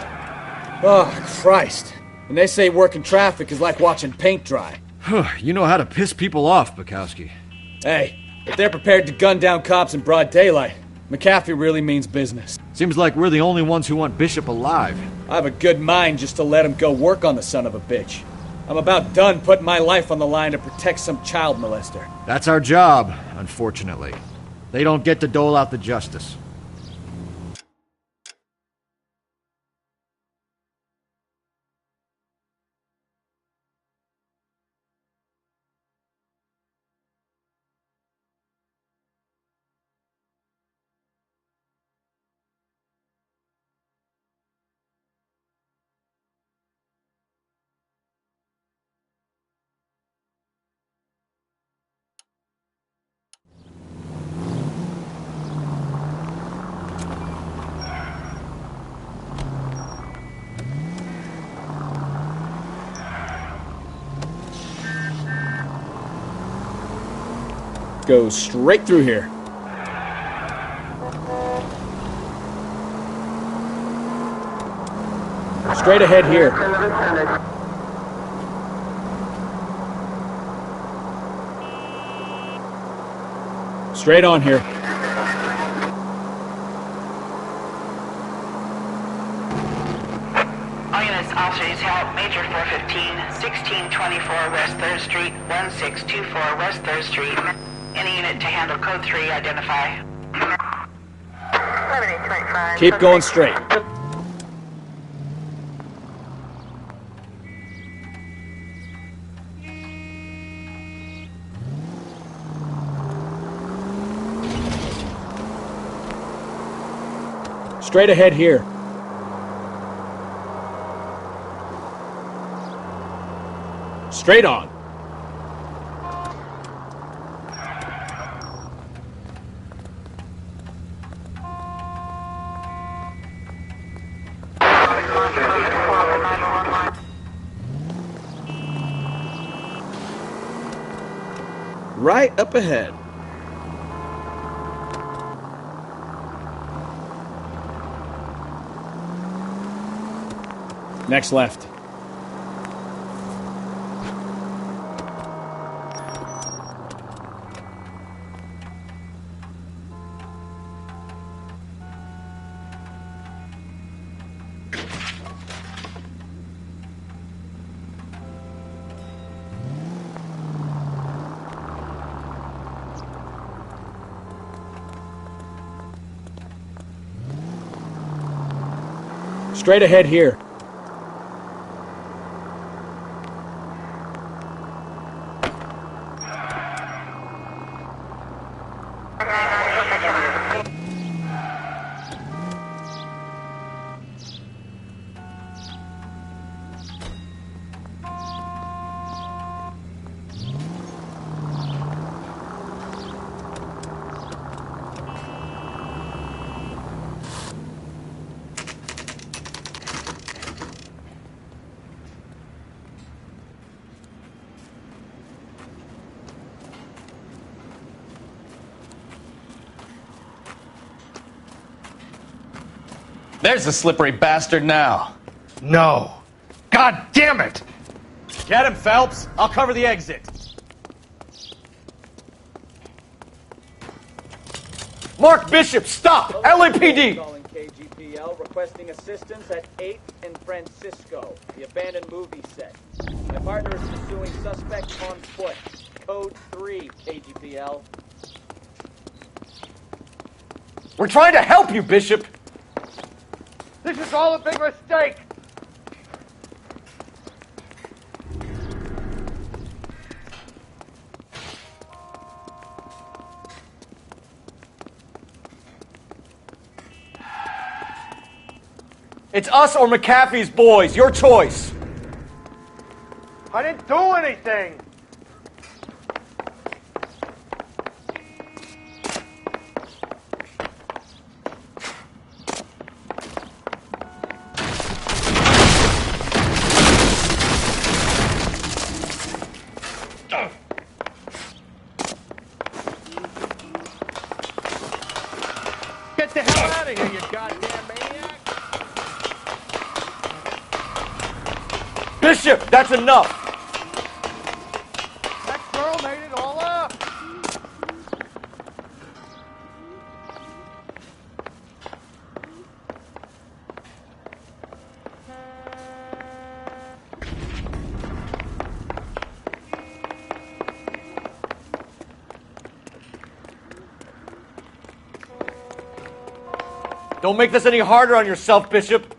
Oh, Christ. And they say working traffic is like watching paint dry. You know how to piss people off, Bukowski. Hey, if they're prepared to gun down cops in broad daylight, McAfee really means business. Seems like we're the only ones who want Bishop alive. I have a good mind just to let him go work on the son of a bitch. I'm about done putting my life on the line to protect some child molester. That's our job, unfortunately. They don't get to dole out the justice. Go straight through here. Straight ahead here. Straight on here. All units also needs help. Major 415, 1624 West 3rd Street, 1624 West 3rd Street. Any unit to handle code 3, identify. Keep going straight. Straight ahead here. Straight on. Right up ahead. Next left. Straight ahead here. There's the slippery bastard now. No. God damn it! Get him, Phelps. I'll cover the exit. Mark Bishop, stop! LAPD! Calling KGPL, requesting assistance at 8th and Francisco, the abandoned movie set. My partner is pursuing suspect on foot. Code 3, KGPL. We're trying to help you, Bishop! This is all a big mistake! It's us or McAfee's boys. Your choice. I didn't do anything! Get the hell out of here, you goddamn maniac! Bishop, that's enough. That girl made it all up! Don't make this any harder on yourself, Bishop.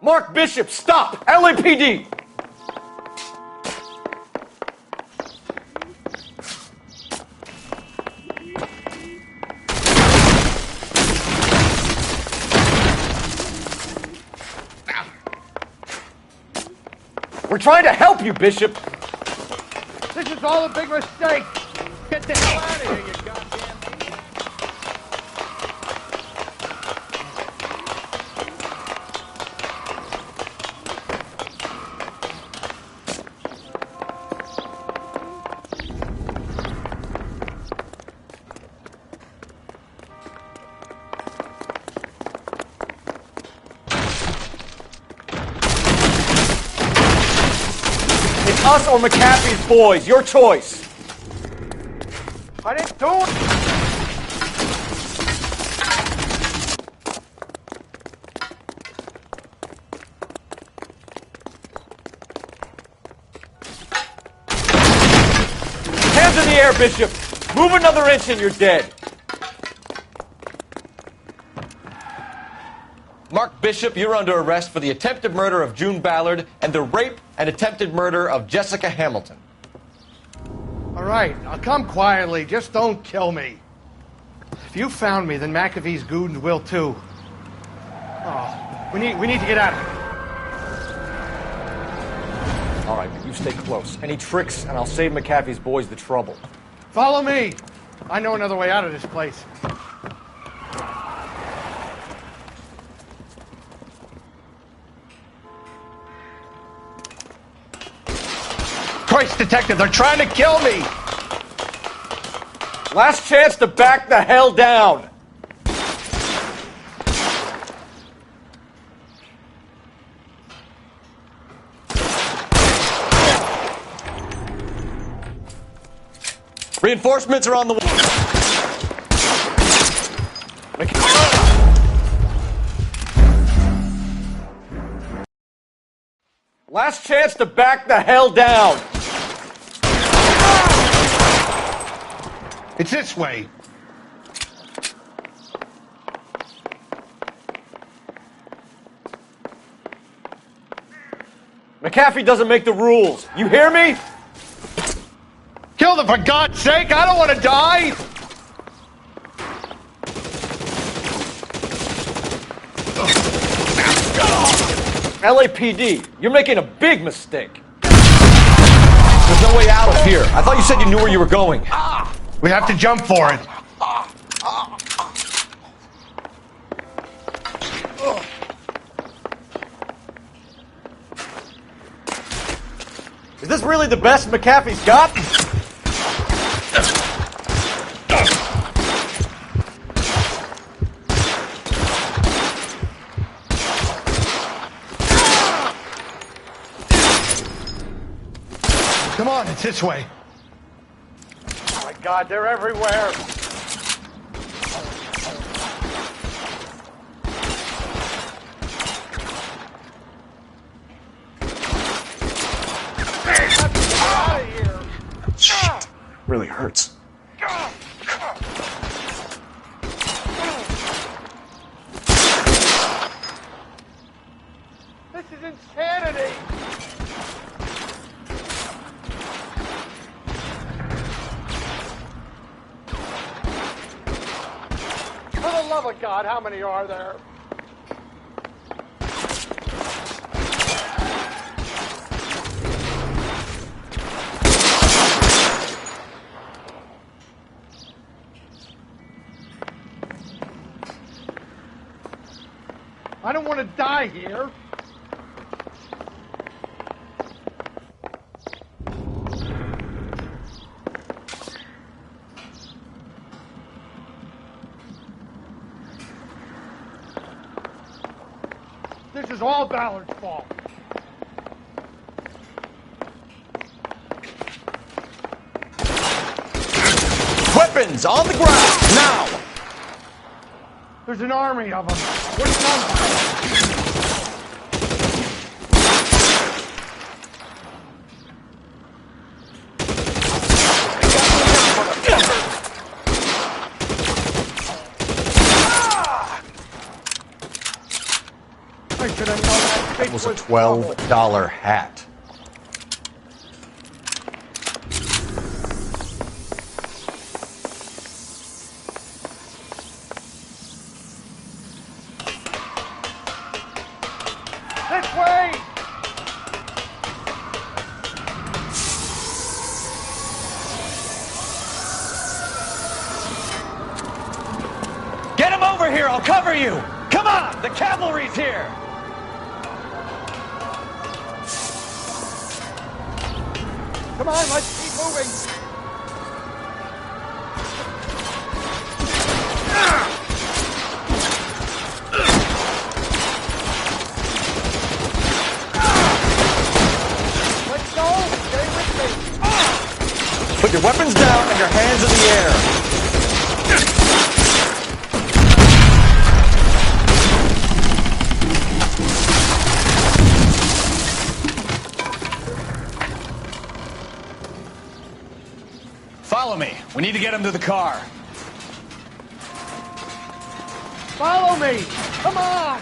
Mark Bishop, stop! LAPD! We're trying to help you, Bishop! This is all a big mistake! Get the hell out of here, you goddamn maniac! Us or McAfee's boys, your choice. I didn't do it. Hands in the air, Bishop. Move another inch and you're dead. Mark Bishop, you're under arrest for the attempted murder of June Ballard and the rape and attempted murder of Jessica Hamilton. All right, I'll come quietly. Just don't kill me. If you found me, then McAfee's goons will too. Oh, we need to get out of here. All right, but you stay close. Any tricks, and I'll save McAfee's boys the trouble. Follow me. I know another way out of this place. Christ, detective, they're trying to kill me! Last chance to back the hell down! Reinforcements are on the way. Last chance to back the hell down! It's this way. McAfee doesn't make the rules. You hear me? Kill them, for God's sake! I don't want to die! LAPD, you're making a big mistake. There's no way out of here. I thought you said you knew where you were going. We have to jump for it. Is this really the best McAfee's got? Come on, it's this way. Oh my God, they're everywhere. Shit. Really hurts. This is insanity. For the love of God, how many are there? I don't want to die here. This is all Ballard's fault. Weapons on the ground now. There's an army of them. Which number? That was a $12 hat. This way! Get him over here, I'll cover you! Come on, the cavalry's here! Come on, let's keep moving. Let's go. With your weapons down and your hands in the air. Follow me. We need to get him to the car. Follow me! Come on!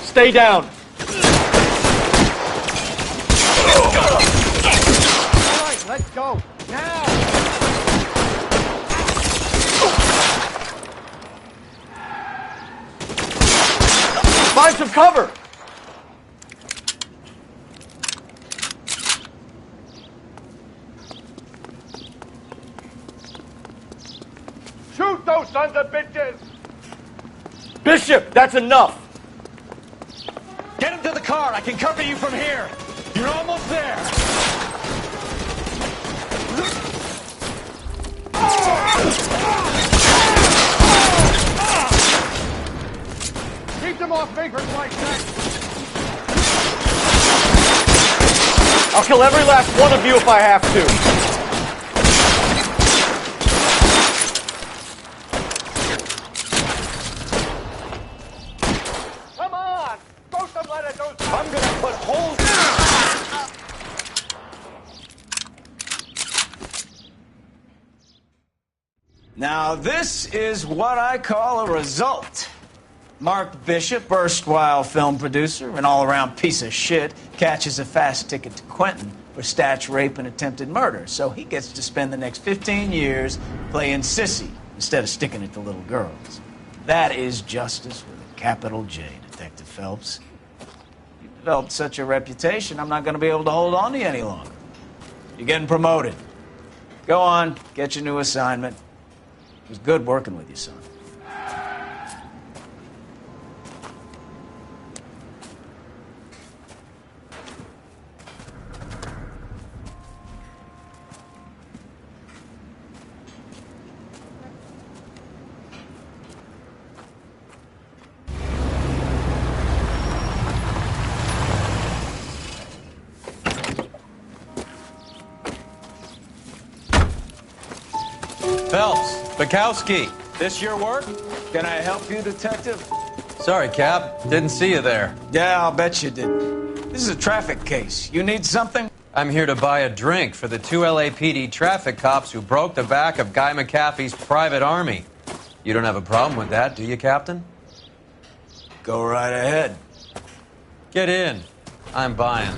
Stay down. All right, let's go. Now! Find some cover. Shoot those sons of bitches! Bishop, that's enough. Get him to the car. I can cover you from here. You're almost there. Keep them off me for Christ's sake! I'll kill every last one of you if I have to. I'm gonna put holes. Now, this is what I call a result. Mark Bishop, erstwhile film producer and all-around piece of shit, catches a fast ticket to Quentin for statch rape and attempted murder, so he gets to spend the next 15 years playing sissy instead of sticking it to little girls. That is justice with a capital J, Detective Phelps. You've developed such a reputation, I'm not going to be able to hold on to you any longer. You're getting promoted. Go on, get your new assignment. It was good working with you, son. Phelps, Bukowski, this your work? Can I help you, Detective? Sorry, Cap. Didn't see you there. Yeah, I'll bet you did. This is a traffic case. You need something? I'm here to buy a drink for the 2 LAPD traffic cops who broke the back of Guy McAfee's private army. You don't have a problem with that, do you, Captain? Go right ahead. Get in. I'm buying.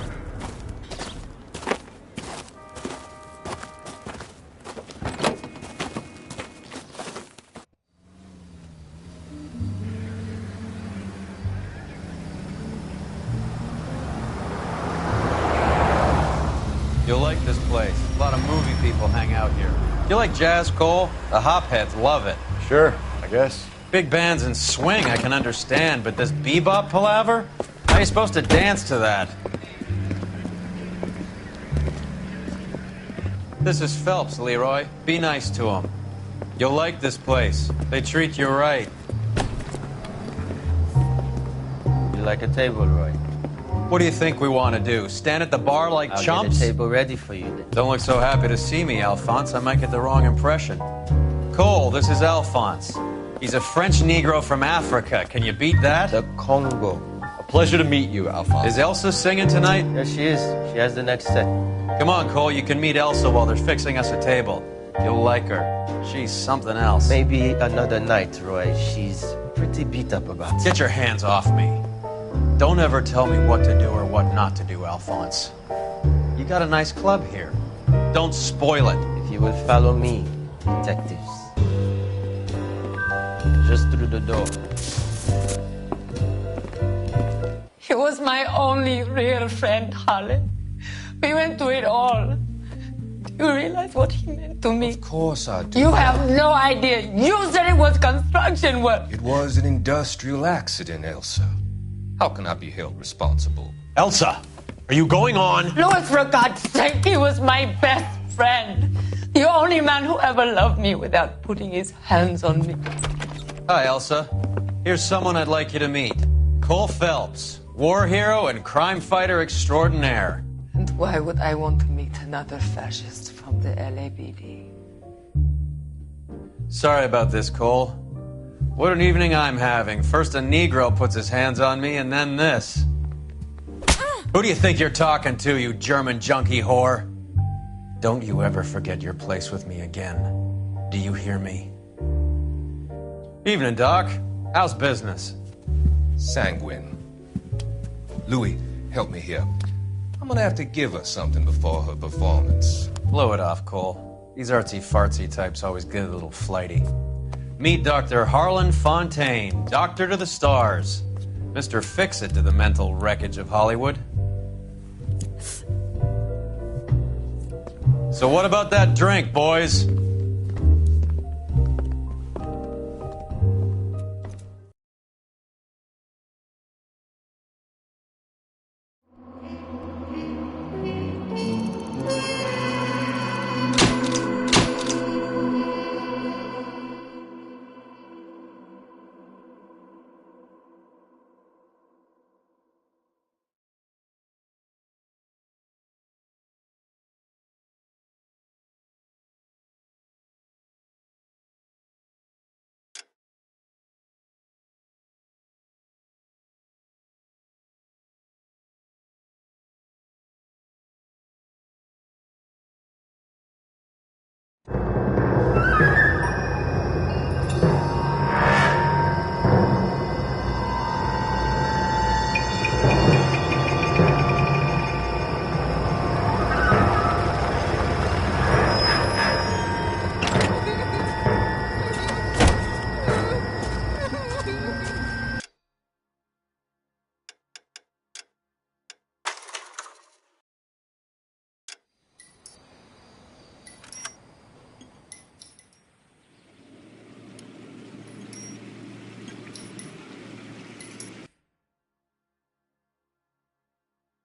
You'll like this place. A lot of movie people hang out here. You like jazz, Cole? The hopheads love it. Sure, I guess. Big bands and swing I can understand, but this bebop palaver? How are you supposed to dance to that? This is Phelps, Leroy. Be nice to him. You'll like this place. They treat you right. You like a table, Roy? What do you think we want to do? Stand at the bar like I'll chumps? get a table ready for you then. Don't look so happy to see me, Alphonse. I might get the wrong impression. Cole, this is Alphonse. He's a French Negro from Africa. Can you beat that? The Congo. A pleasure to meet you, Alphonse. Is Elsa singing tonight? Yes, she is. She has the next set. Come on, Cole. You can meet Elsa while they're fixing us a table. You'll like her. She's something else. Maybe another night, Roy. She's pretty beat up about it. Get your hands off me. Don't ever tell me what to do or what not to do, Alphonse. You got a nice club here. Don't spoil it. If you will follow me, detectives. Just through the door. He was my only real friend, Harlan. We went through it all. Do you realize what he meant to me? Of course I do. You have no idea. You said it was construction work. It was an industrial accident, Elsa. How can I be held responsible? Elsa, are you going on? Louis, for God's sake, he was my best friend. The only man who ever loved me without putting his hands on me. Hi, Elsa. Here's someone I'd like you to meet. Cole Phelps. War hero and crime fighter extraordinaire. And why would I want to meet another fascist from the LAPD? Sorry about this, Cole. What an evening I'm having. First a Negro puts his hands on me, and then this. Who do you think you're talking to, you German junkie whore? Don't you ever forget your place with me again. Do you hear me? Evening, Doc. How's business? Sanguine. Louis, help me here. I'm gonna have to give her something before her performance. Blow it off, Cole. These artsy-fartsy types always get a little flighty. Meet Dr. Harlan Fontaine, doctor to the stars. Mr. Fix-It to the mental wreckage of Hollywood. So what about that drink, boys?